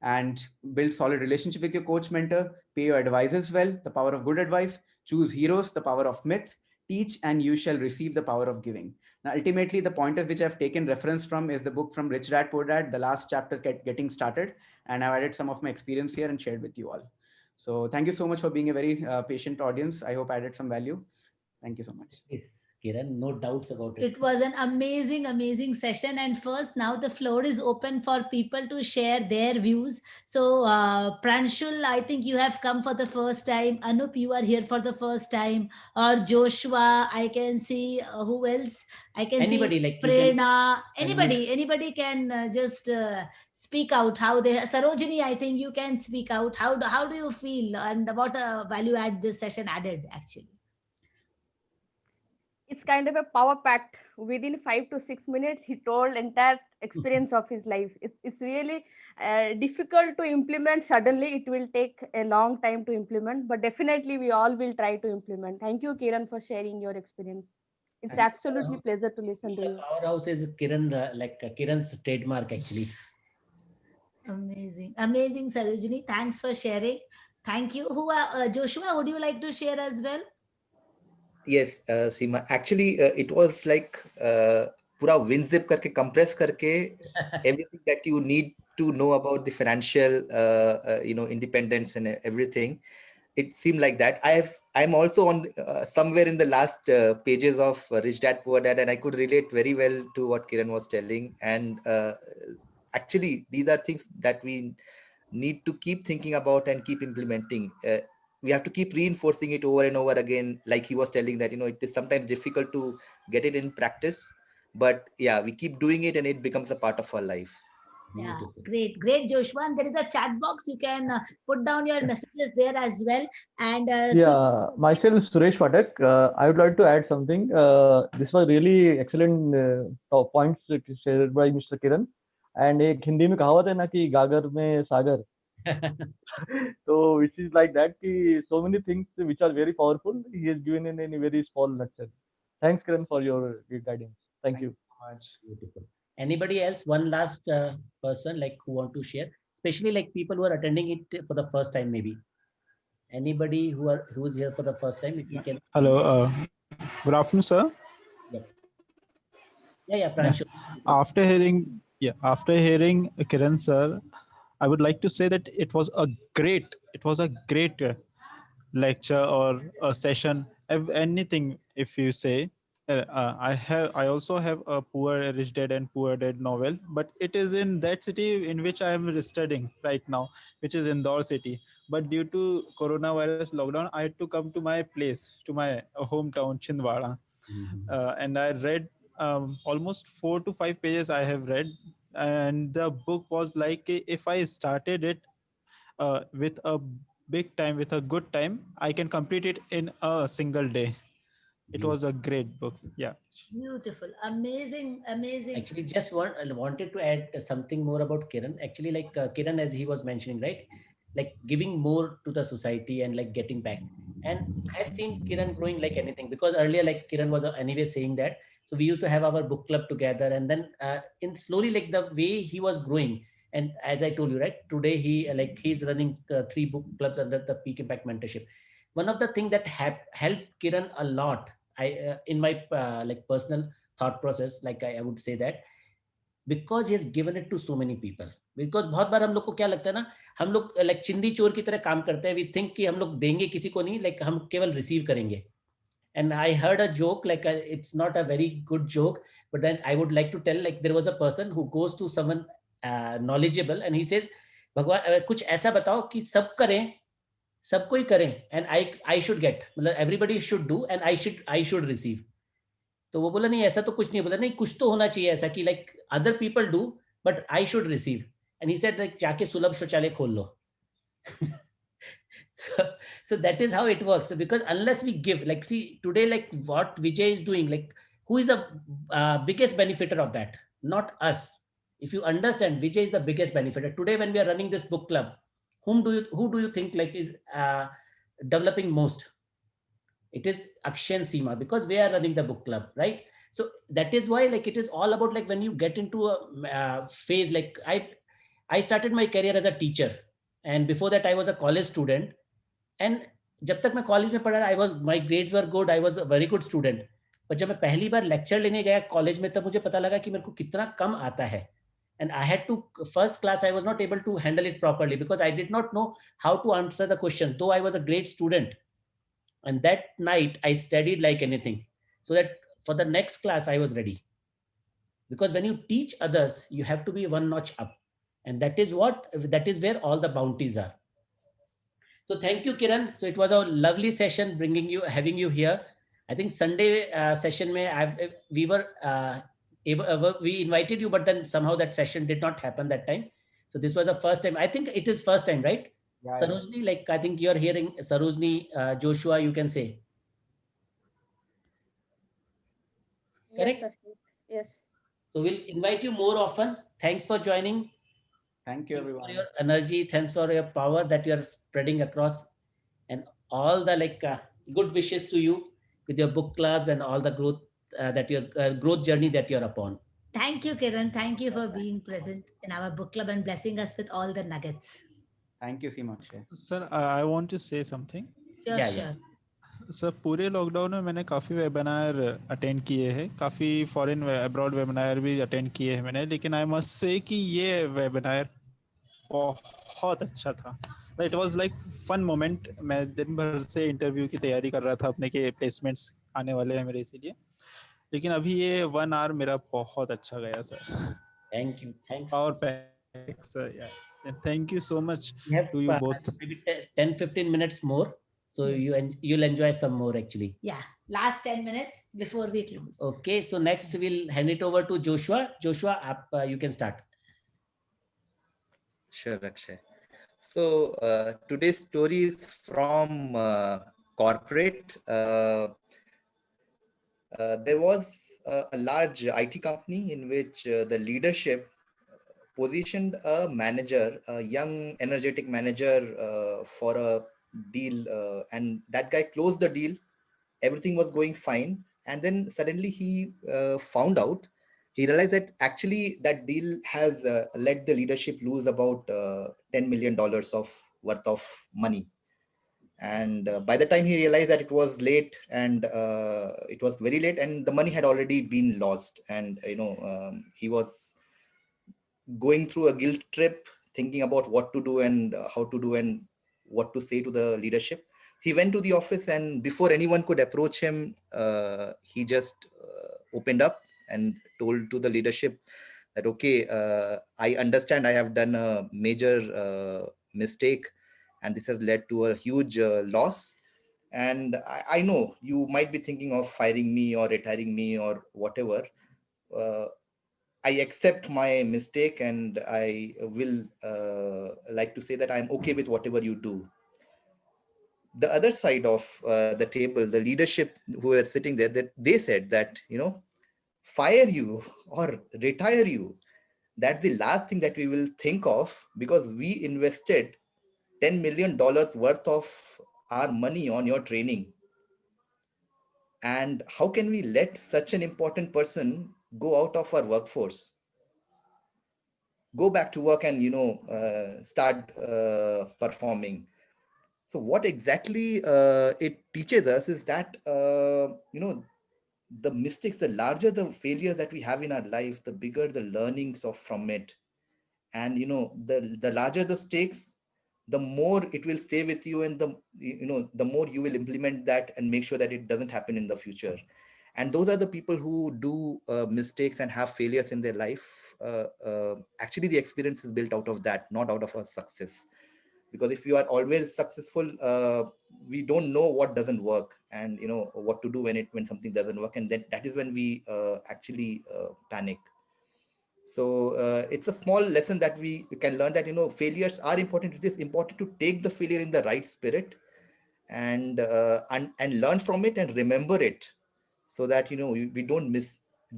And build solid relationship with your coach mentor. Pay your advisors well, the power of good advice. Choose heroes, the power of myth. Teach and you shall receive, the power of giving. Now, ultimately, the pointers which I've taken reference from is the book from Rich Dad Poor Dad, the last chapter, Getting Started. And I've added some of my experience here and shared with you all. So thank you so much for being a very patient audience. I hope I added some value. Thank you so much. Yes, Kiran, no doubts about it. It was an amazing session. And first, now the floor is open for people to share their views. So Pranshul, I think you have come for the first time. Anup, you are here for the first time. Or Joshua, I can see who else? I can Anybody, see like Prerna. Anybody can just speak out how they. Sarojini, I think you can speak out. How do you feel and what value add this session added actually? It's kind of a power packed. Within 5 to 6 minutes, he told entire experience of his life. It's really difficult to implement suddenly. It will take a long time to implement, but definitely we all will try to implement. Thank you, Kiran, for sharing your experience. It's absolutely pleasure to listen to you. Powerhouse is Kiran, Kiran's trademark actually. Amazing, Sarojini. Thanks for sharing. Thank you. Joshua, would you like to share as well? Yes, Seema. Actually, it was like पूरा WinZip करके compress करके everything that you need to know about the financial, independence and everything. It seemed like that. I'm also on somewhere in the last pages of Rich Dad Poor Dad, and I could relate very well to what Kiran was telling. And actually, these are things that we need to keep thinking about and keep implementing. We have to keep reinforcing it over and over again. Like he was telling that, it is sometimes difficult to get it in practice, but yeah, we keep doing it and it becomes a part of our life. Yeah, great, Joshua. And there is a chat box. You can put down your messages there as well. And myself, Suresh Patak. I would like to add something. This was really excellent points shared by Mr. Kiran. And एक हिंदी में कहावत है ना कि गागर में सागर. So which is like that ki so many things which are very powerful he has given in a very small nutshell. Thanks, Kiran, for your guidance. Thank you so much. Beautiful. Anybody else? One last person who want to share, especially people who are attending it for the first time, maybe. Anybody who is here for the first time, if you can. Hello. Good afternoon, sir. Yeah. Pranshul. After hearing Kiran sir, I would like to say that it was a great lecture or a session, anything. If you say, I also have a Poor Rich Dad and Poor Dad novel, but it is in that city in which I am studying right now, which is Indore city. But due to coronavirus lockdown, I had to come to my place, to my hometown, Chhindwara, and I read almost 4 to 5 pages. I have read, and the book was like, if I started it with a big time, with a good time, I can complete it in a single day. It was a great book. Yeah. Beautiful, amazing, amazing. Actually, just wanted to add something more about Kiran. Actually, like Kiran, as he was mentioning, right? Like giving more to the society and like getting back. And I've seen Kiran growing like anything, because earlier, like Kiran was anyway saying that. So we used to have our book club together, and then in slowly, like the way he was growing. And as I told you, right, today he's running 3 book clubs under the Peak Impact Mentorship. One of the things that helped Kiran a lot, in my like personal thought process, like I would say that, because he has given it to so many people. Because बहुत बार हम लोग को क्या लगता है ना, हम लोग like चिंदी चोर की तरह काम करते हैं. We think कि हम लोग देंगे किसी को नहीं, like हम केवल receive करेंगे. And I heard a joke, like it's not a very good joke, but then I would like to tell, like there was a person who goes to someone knowledgeable and he says, भगवान कुछ ऐसा बताओ कि सब करें, सबको ही करें, and I should get, मतलब everybody should do and I should receive. तो वो बोला नहीं, ऐसा तो कुछ नहीं. बोला नहीं, कुछ तो होना चाहिए ऐसा कि like other people do but I should receive. And he said like जाके सुलभ शौचालय खोल लो. So that is how it works, because unless we give, like see today, like what Vijay is doing, like who is the biggest benefiter of that? Not us. If you understand, Vijay is the biggest benefiter today. When we are running this book club, who do you think like is developing most? It is Akshay and Seema, because we are running the book club, right? So that is why, like, it is all about, like, when you get into a phase, like I started my career as a teacher, and before that I was a college student. And जब तक मैं college में पढ़ा, my grades were good, I was a very good student. पर जब मैं पहली बार lecture लेने गया कॉलेज में, तब मुझे पता लगा कि मेरे को कितना कम आता है. And I had to, first class, I was not able to handle it properly because I did not know how to answer the question, though I was a great student. And that night I studied like anything, so that for the next class I was ready. Because when you teach others, you have to be one notch up. And that is where all the bounties are. So thank you, Kiran. So it was a lovely session having you here. I think Sunday session we invited you, but then somehow that session did not happen that time. So this was the first time. I think it is first time, right? Yeah, Sarojini, like I think you're hearing Sarojini, Joshua, you can say. Yes, correct? Yes. So we'll invite you more often. Thanks for joining. Thank you, everyone. Thanks for your energy. Thanks for your power that you are spreading across, and all the good wishes to you with your book clubs and all the growth growth journey that you're upon. Thank you, Kiran. Thank you for being present in our book club and blessing us with all the nuggets. Thank you, Seema. Sir, I want to say something. Sure. Sir पूरे lockdown में मैंने काफ़ी webinar attend किए हैं, काफ़ी foreign abroad webinar भी attend किए हैं मैंने, लेकिन आई मस्ट से कि ये वेबिनार बहुत अच्छा था. It was like fun moment. मैं दिन भर से इंटरव्यू की तैयारी कर रहा था, अपने के प्लेसमेंट्स आने वाले हैं मेरे, इसीलिए. लेकिन अभी ये 1 आवर मेरा बहुत अच्छा गया सर. Thank you. थैंक्स. और सर यार, thank you so much to you both. Maybe 10-15 minutes more. So yes. You'll enjoy some more actually. Yeah, last 10 minutes before we close. Okay, so next we'll hand it over to Joshua. Joshua, you can start. Sure, Akshay. So today's story is from corporate. There was a large IT company in which the leadership positioned a manager, a young, energetic manager, for a deal, and that guy closed the deal. Everything was going fine, and then suddenly he he realized that actually that deal has let the leadership lose about $10 million of worth of money. And by the time he realized that it was late, and it was very late, and the money had already been lost, and he was going through a guilt trip, thinking about what to do and how to do and what to say to the leadership. He went to the office, and before anyone could approach him, he just opened up and told to the leadership that, okay, I understand I have done a major mistake, and this has led to a huge loss. And I know you might be thinking of firing me or retiring me or whatever. I accept my mistake, and I will like to say that I'm okay with whatever you do. The other side of the table, the leadership who were sitting there, that they said that, fire you or retire you, that's the last thing that we will think of, because we invested $10 million worth of our money on your training. And how can we let such an important person go out of our workforce, go back to work and, start performing? So what exactly it teaches us is that, the mistakes, the larger the failures that we have in our life, the bigger the learnings from it. And, the larger the stakes, the more it will stay with you, and the more you will implement that and make sure that it doesn't happen in the future. And those are the people who do mistakes and have failures in their life. Actually, the experience is built out of that, not out of a success. Because if you are always successful, we don't know what doesn't work, and what to do when something doesn't work, and that is when we actually panic. So it's a small lesson that we can learn, that failures are important. It is important to take the failure in the right spirit, and learn from it and remember it, so that we don't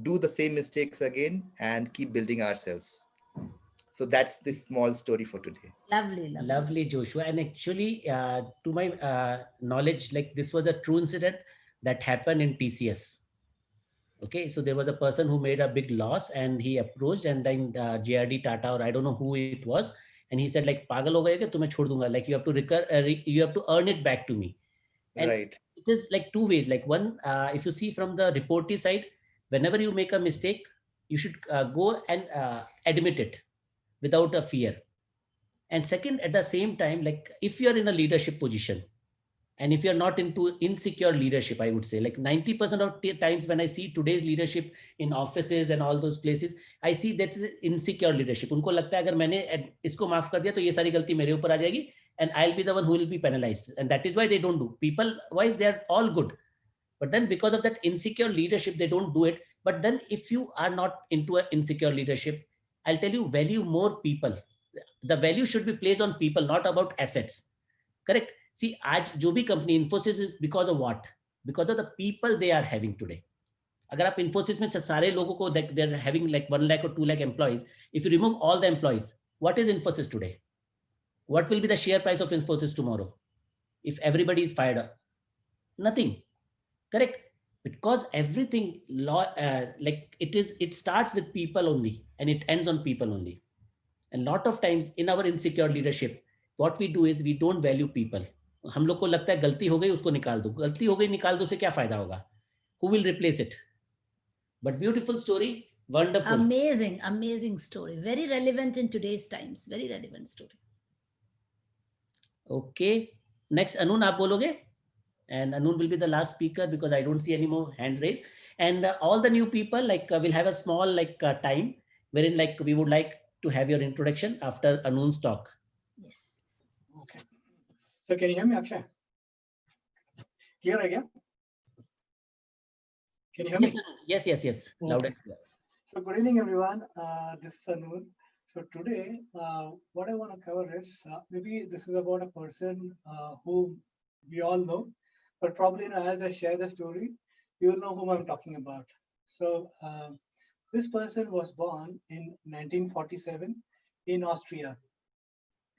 do the same mistakes again, and keep building ourselves. So that's the small story for today. Lovely, Joshua. And actually, to my knowledge, like, this was a true incident that happened in TCS. Okay, so there was a person who made a big loss, and he approached, and then JRD Tata, or I don't know who it was, and he said, like, pagal ho gaye kya, tumhe chhod dunga, like, you have to you have to earn it back to me. And right, it is like two ways. Like, one, if you see from the reportee side, whenever you make a mistake, you should go and admit it without a fear. And second, at the same time, like, if you're in a leadership position, and if you're not into insecure leadership, I would say, like, 90% of times when I see today's leadership in offices and all those places, I see that insecure leadership. Unko lagta hai agar maine isko maaf kar diya to ye sari galti mere upar aa jayegi, and I'll be the one who will be penalized. And that is why they don't do. People wise, they are all good. But then because of that insecure leadership, they don't do it. But then if you are not into an insecure leadership, I'll tell you, value more people. The value should be placed on people, not about assets. Correct? See, आज जो भी company, Infosys is because of what? Because of the people they are having today. अगर आप Infosys में सारे लोगों को, they're having like 1 lakh or 2 lakh employees. If you remove all the employees, what is Infosys today? What will be the share price of Infosys tomorrow if everybody is fired up? Nothing. Correct? Because everything like it starts with people only, and it ends on people only. And lot of times in our insecure leadership, what we do is we don't value people. हम लोग को लगता है गलती हो गई, उसको निकाल दो, गलती हो गई, निकाल दो, से क्या फायदा होगा? Who will replace it? But beautiful story, wonderful. Amazing story. Very relevant in today's times. Very relevant story. Okay. Next, Anun, आप बोलोगे? And Anun will be the last speaker, because I don't see any more hands raised. And all the new people, like, will have a small time wherein, like, we would like to have your introduction after Anun's talk. Yes. Okay. So can you hear me, Akshay? Clear again? Can you hear me? Yes. Okay. Loud and clear. So good evening, everyone. This is Anun. So today, what I want to cover is, maybe this is about a person who we all know, but probably as I share the story, you will know whom I'm talking about. So this person was born in 1947 in Austria,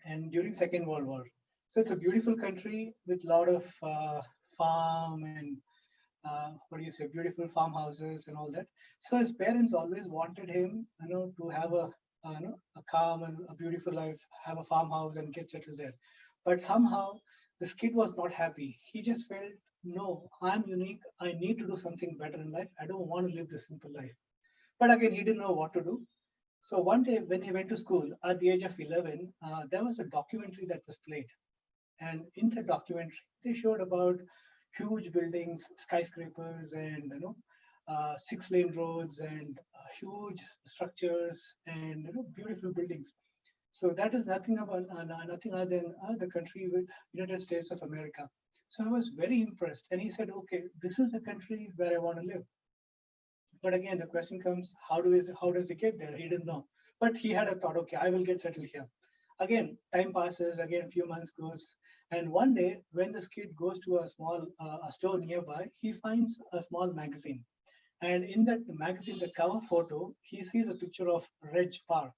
and during Second World War. So it's a beautiful country with a lot of farm and beautiful farmhouses and all that. So his parents always wanted him, to have a calm and a beautiful life, have a farmhouse and get settled there. But somehow this kid was not happy. He just felt, no, I'm unique. I need to do something better in life. I don't want to live this simple life. But again, he didn't know what to do. So one day when he went to school at the age of 11, there was a documentary that was played. And in the documentary, they showed about huge buildings, skyscrapers, and 6-lane roads, and huge structures, and beautiful buildings. So that is nothing about nothing other than the country with United States of America. So I was very impressed, and he said, "Okay, this is the country where I want to live." But again, the question comes, how does he get there? He didn't know, but he had a thought. Okay, I will get settled here. Again, time passes. Again, few months goes, and one day when this kid goes to a small a store nearby, he finds a small magazine, and in that magazine, the cover photo, he sees a picture of Reg Park.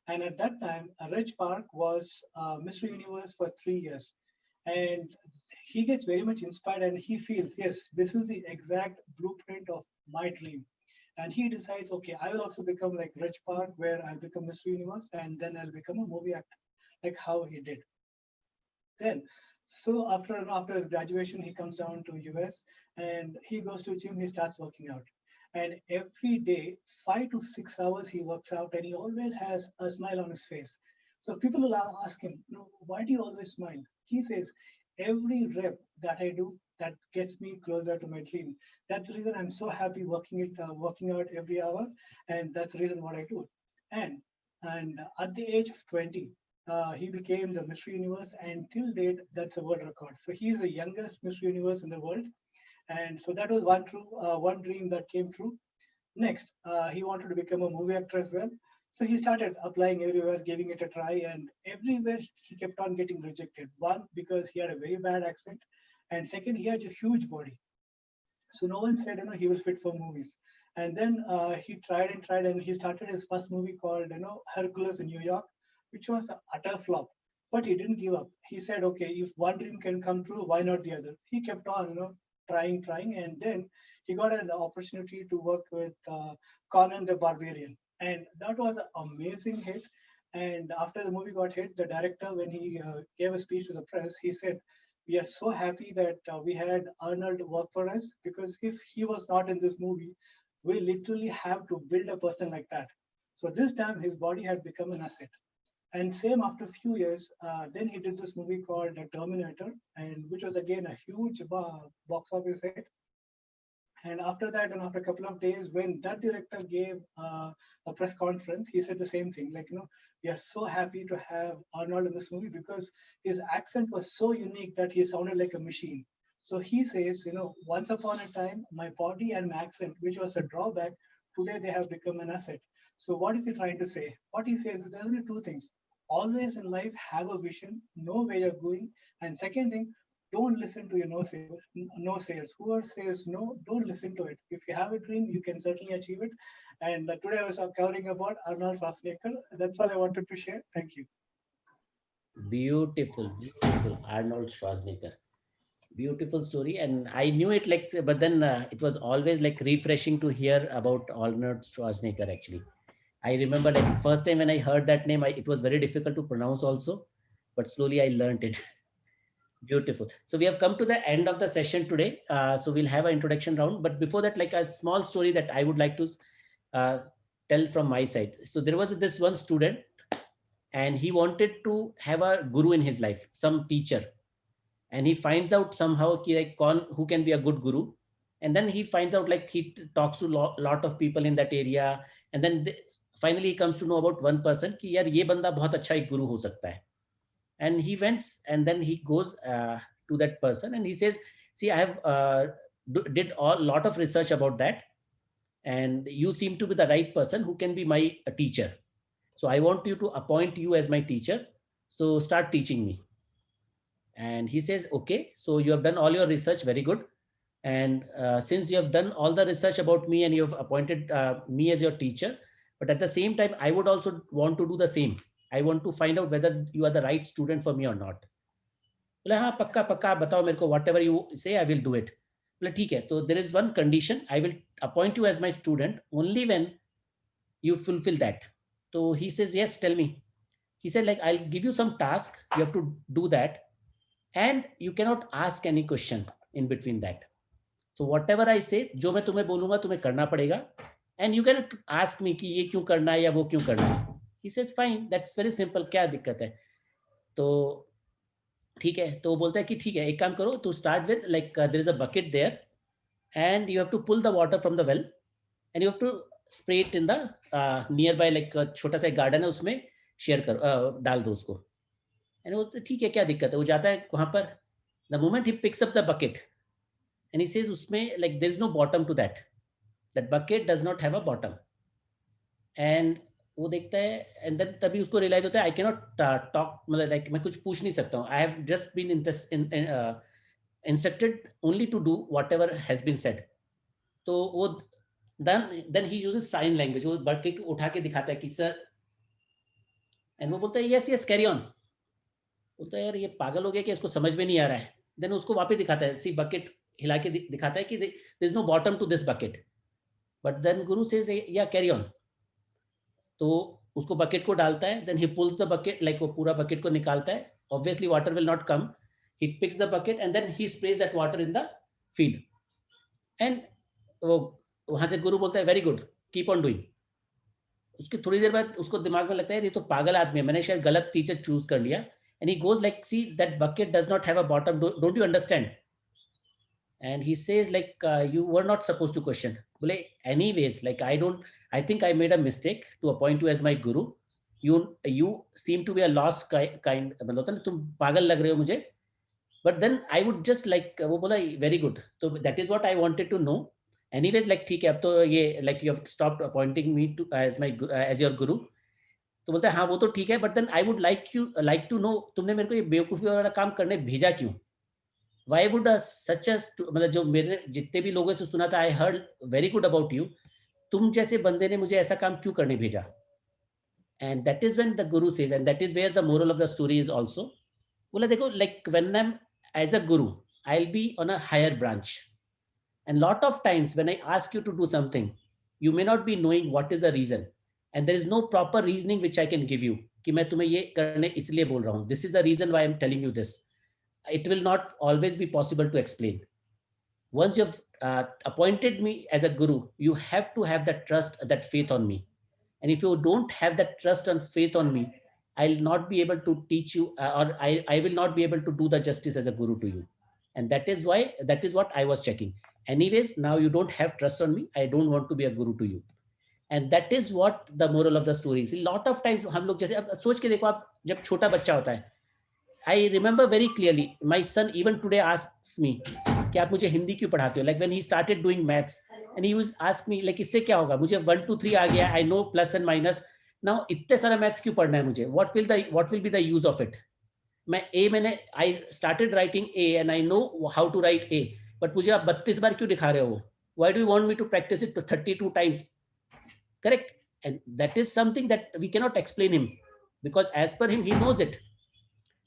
And at that time, Reg Park was Mr. Universe for 3 years. And he gets very much inspired and he feels, yes, this is the exact blueprint of my dream. And he decides, okay, I will also become like Reg Park, where I'll become Mr. Universe, and then I'll become a movie actor, like how he did. Then, so after his graduation, he comes down to US and he goes to gym, he starts working out. And every day, 5 to 6 hours, he works out, and he always has a smile on his face. So people will ask him, why do you always smile? He says, every rep that I do, that gets me closer to my dream. That's the reason I'm so happy working out every hour, and that's the reason what I do. And at the age of 20, he became the Mr. Universe, and till date, that's a world record. So he's the youngest Mr. Universe in the world. And so that was one dream that came true. Next, he wanted to become a movie actor as well. So he started applying everywhere, giving it a try, and everywhere he kept on getting rejected. One, because he had a very bad accent, and second, he had a huge body. So no one said, he will fit for movies. And then he tried, and he started his first movie called, Hercules in New York, which was an utter flop. But he didn't give up. He said, okay, if one dream can come true, why not the other? He kept on, trying, and then he got an opportunity to work with Conan the Barbarian, and that was an amazing hit. And after the movie got hit, the director, when he gave a speech to the press, he said, "We are so happy that we had Arnold work for us, because if he was not in this movie, we literally have to build a person like that." So this time, his body has become an asset. And same after a few years, then he did this movie called Terminator, and which was again a huge box office hit. And after that, and after a couple of days, when that director gave a press conference, he said the same thing, like, we are so happy to have Arnold in this movie because his accent was so unique that he sounded like a machine. So he says, once upon a time, my body and my accent, which was a drawback, today they have become an asset. So what is he trying to say? What he says is there's only two things. Always in life, have a vision, know where you're going. And second thing, don't listen to your no sayers. Whoever says no, don't listen to it. If you have a dream, you can certainly achieve it. And today I was covering about Arnold Schwarzenegger. That's all I wanted to share. Thank you. Beautiful, Arnold Schwarzenegger. Beautiful story. And I knew it, but then it was always refreshing to hear about Arnold Schwarzenegger actually. I remember first time when I heard that name, it was very difficult to pronounce also, but slowly I learned it. Beautiful. So we have come to the end of the session today. So we'll have an introduction round, but before that, a small story that I would like to tell from my side. So there was this one student, and he wanted to have a guru in his life, some teacher. And he finds out somehow who can be a good guru. And then he finds out he talks to a lot of people in that area. And then finally he comes to know about one person कि यार ये बंदा बहुत अच्छा एक guru हो सकता है. And he went, and then he goes to that person and he says, see, I have did a lot of research about that, and you seem to be the right person who can be my teacher. So I want you to appoint you as my teacher. So start teaching me. And he says, okay, so you have done all your research, very good. And since you have done all the research about me and you have appointed me as your teacher, but at the same time, I would also want to do the same. I want to find out whether you are the right student for me or not. हाँ पक्का पक्का बताओ मेरे को, whatever you say, I will do it. ठीक है, so there is one condition, I will appoint you as my student only when you fulfill that. So he says, yes, tell me. He said, I'll give you some task, you have to do that, and you cannot ask any question in between that. So whatever I say, जो मैं तुम्हें बोलूँगा तुम्हें करना पड़ेगा, and you cannot ask me कि ये क्यों करना है या वो क्यों करना है. He says, fine, that's very simple, क्या दिक्कत है. तो ठीक है, तो वो बोलता है कि ठीक है, एक काम करो, तो start with like there is a bucket there and you have to pull the water from the well and you have to spray it in the nearby, like छोटा सा गार्डन है उसमें शेयर कर डाल दो उसको। And वो ठीक है, क्या दिक्कत है, वो जाता है वहां पर। The moment he picks up the bucket and he says उसमें like there is no bottom to that bucket does not have a bottom. And वो देखता है एंड देन तभी उसको रियलाइज होता है आई कैन नॉट टॉक, मतलब like मैं कुछ पूछ नहीं सकता हूँ, I have just been instructed only to do whatever has been said. तो वो then he uses sign language, वो बकेट उठा के दिखाता है कि सर, एंड वो बोलता है यस यस कैरी ऑन। बोलता है यार ये पागल हो गया कि इसको समझ में नहीं आ रहा है। देन उसको वापस दिखाता है, सी बकेट हिला के दिखाता है कि there is no bottom to this bucket, but then guru says yeah carry on. तो उसको बकेट को डालता है, then he pulls the bucket, like वो पूरा बकेट को निकालता है, obviously water will not come, he picks the bucket and then he sprays that water in the field. And वो वहां से गुरु बोलता है very good, keep on doing. उसकी थोड़ी देर बाद उसको दिमाग में लगता है ये तो पागल आदमी है, मैंने शायद गलत टीचर चूज कर लिया। And he goes like see that bucket does not have a bottom, don't you understand? And he says like you were not supposed to question. Bole, anyways, like I think I made a mistake to appoint you as my guru. You seem to be a lost kind, मतलब होता है ना, तुम पागल लग रहे हो मुझे, but then I would just like, वो बोला very good, so that is what I wanted to know. Anyways, like ठीक है, अब तो ये like you have stopped appointing me to as my as your guru. तो बोलता है हाँ वो तो ठीक है, but then I would like to know, तुमने मेरे को ये बेवकूफी वाला काम करने भेजा क्यों? Why would such a, मतलब जो मेरे जितने भी लोगों से सुना था, I heard very good about you, तुम जैसे बंदे ने मुझे ऐसा काम क्यों करने भेजा? And that is when the guru says, and that is where the moral of the story is also, बोला देखो like when I am as a guru I will be on a higher branch, and lot of times when I ask you to do something you may not be knowing what is the reason, and there is no proper reasoning which I can give you कि मैं तुम्हें ये करने इसलिए बोल रहा हूँ, this is the reason why I am telling you this. It will not always be possible to explain. Once you've appointed me as a guru, you have to have that trust, that faith on me. And if you don't have that trust and faith on me, I'll not be able to teach you, or I will not be able to do the justice as a guru to you. And that is why, that is what I was checking. Anyways, now you don't have trust on me. I don't want to be a guru to you. And that is what the moral of the story is. A lot of times हम लोग जैसे अब सोच के देखो, आप जब छोटा बच्चा होता है, I remember very clearly, my son even today asks me कि आप मुझे हिंदी क्यों पढ़ाते हो? Like when he started doing maths and he was ask me like इससे क्या होगा? मुझे 1 2 3 आ गया, I know plus and minus. Now इतने सारा मैथ्स क्यों पढ़ना है मुझे? What will be the use of it? I started writing A and I know how to write A, but मुझे आप 32 बार क्यों दिखा रहे हो? Why do you want me to practice it 32 times? Correct? And that is something that we cannot explain him, because as per him, he knows it.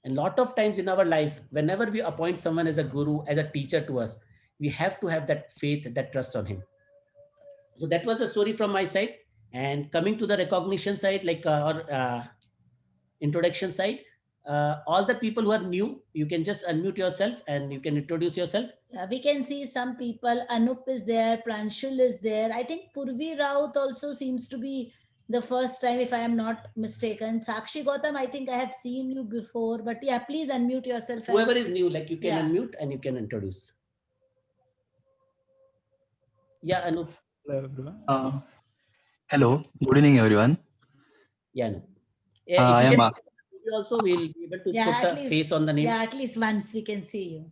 And lot of times in our life, whenever we appoint someone as a guru, as a teacher to us, we have to have that faith, that trust on him. So that was the story from my side. And coming to the recognition side, like or introduction side, all the people who are new, you can just unmute yourself and you can introduce yourself. We can see some people. Anup is there, Pranshul is there. I think Purvi Raut also seems to be the first time, if I am not mistaken. Sakshi Gautam, I think I have seen you before, but yeah, please unmute yourself. Whoever is new, like you can unmute and you can introduce. Yeah, Anup. Hello, everyone. Hello, good evening, everyone. Yeah, Anup. Yeah, if you can also, we'll be able to put a face on the name. Yeah, at least once we can see you.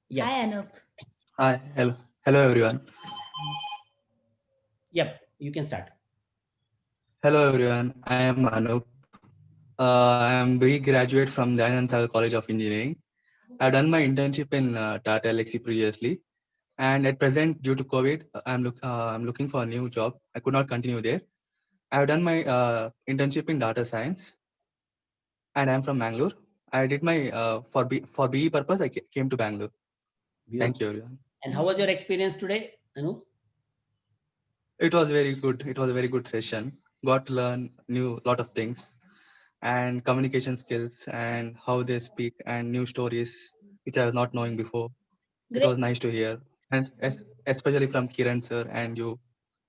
Yeah. Hi, Anup. Hi, hello, everyone. Yep, you can start. Hello, everyone. I am Anup. I am BE graduate from Dayanand Sagar College of Engineering. I've done my internship in Tata Elxsi previously, and at present, due to COVID, I'm looking for a new job. I could not continue there. I've done my internship in data science, and I'm from Bangalore. I did my for BE purpose. I came to Bangalore. Beautiful. Thank you, everyone. And how was your experience today, Anup? It was very good. It was a very good session. Got to learn lot of things, and communication skills and how they speak and new stories which I was not knowing before. Great. It was nice to hear, and especially from Kiran sir and you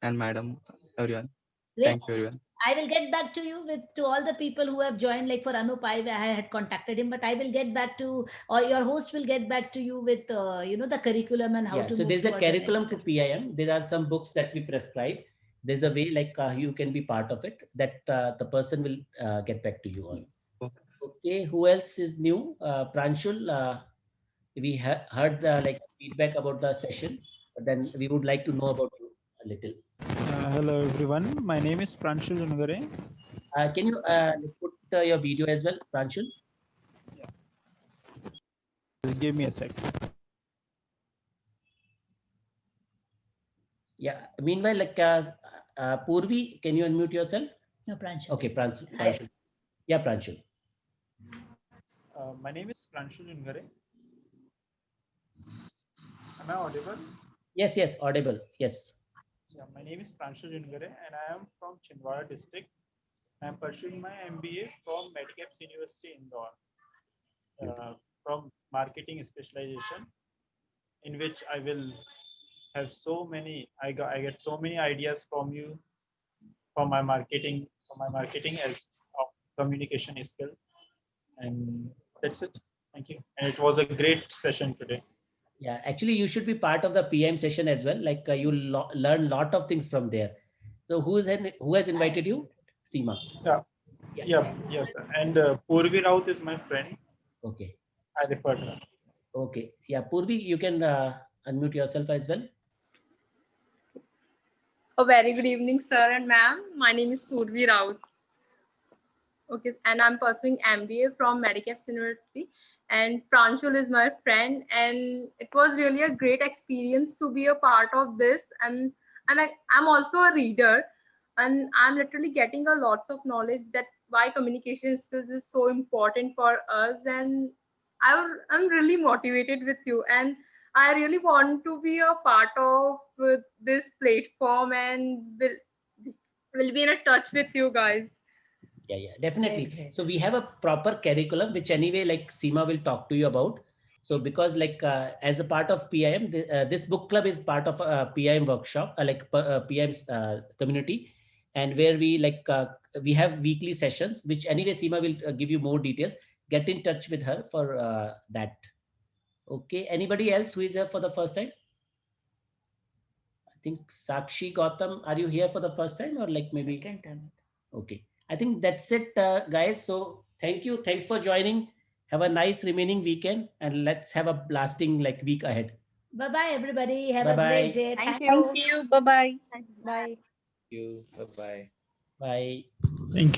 and madam, everyone. Great. Thank you, everyone. I will get back to you to all the people who have joined. Like for Anup, I had contacted him, but I will get back to, or your host will get back to you with the curriculum and how to So move there's a towards the curriculum next to step. PIM. There are some books that we prescribe. There's a way like you can be part of it, that the person will get back to you on. Yes. Okay, who else is new? Pranshul, we heard the like feedback about the session, but then we would like to know about you a little. Hello everyone, my name is Pranshul Unagare. Can you put your video as well, Pranshul? Give me a sec. Yeah. Meanwhile, like Purvi, can you unmute yourself? No, Pranshul. Okay, Pranshul. Yeah, Pranshul. My name is Pranshul Unagare. Am I audible? Yes, audible. Yes. Yeah, my name is Pranshul Unagare and I am from Chhindwara district. I am pursuing my MBA from Medicaps University Indore, from marketing specialization, in which I will have so many. I get so many ideas from you for my marketing as of communication skill, and that's it. Thank you. And it was a great session today. Yeah, actually, you should be part of the PM session as well. Like you learn a lot of things from there. So who has invited you? Seema. Yeah. And Purvi Raut is my friend. Okay. I referred her. Okay. Yeah, Purvi, you can unmute yourself as well. A very good evening, sir and ma'am. My name is Purvi Raut. Okay, and I'm pursuing MBA from Medicaps University, and Pranshul is my friend, and it was really a great experience to be a part of this. And I'm also a reader, and I'm literally getting a lots of knowledge that why communication skills is so important for us. And I'm really motivated with you, and I really want to be a part of this platform, and will be in a touch with you guys. Yeah, definitely. So we have a proper curriculum, which anyway, like Seema will talk to you about. So because like as a part of PIM, this book club is part of a PIM workshop, PIM's community, and where we we have weekly sessions, which anyway Seema will give you more details. Get in touch with her for that. Okay. Anybody else who is here for the first time? I think Sakshi Gautam, are you here for the first time or like maybe? Second time. Okay. I think that's it, guys. So thank you. Thanks for joining. Have a nice remaining weekend and let's have a blasting like week ahead. Bye-bye, everybody. Have Bye-bye. a great day. Thank Thank you. Bye-bye. Bye. Thank you. Bye-bye. Bye. Thank you.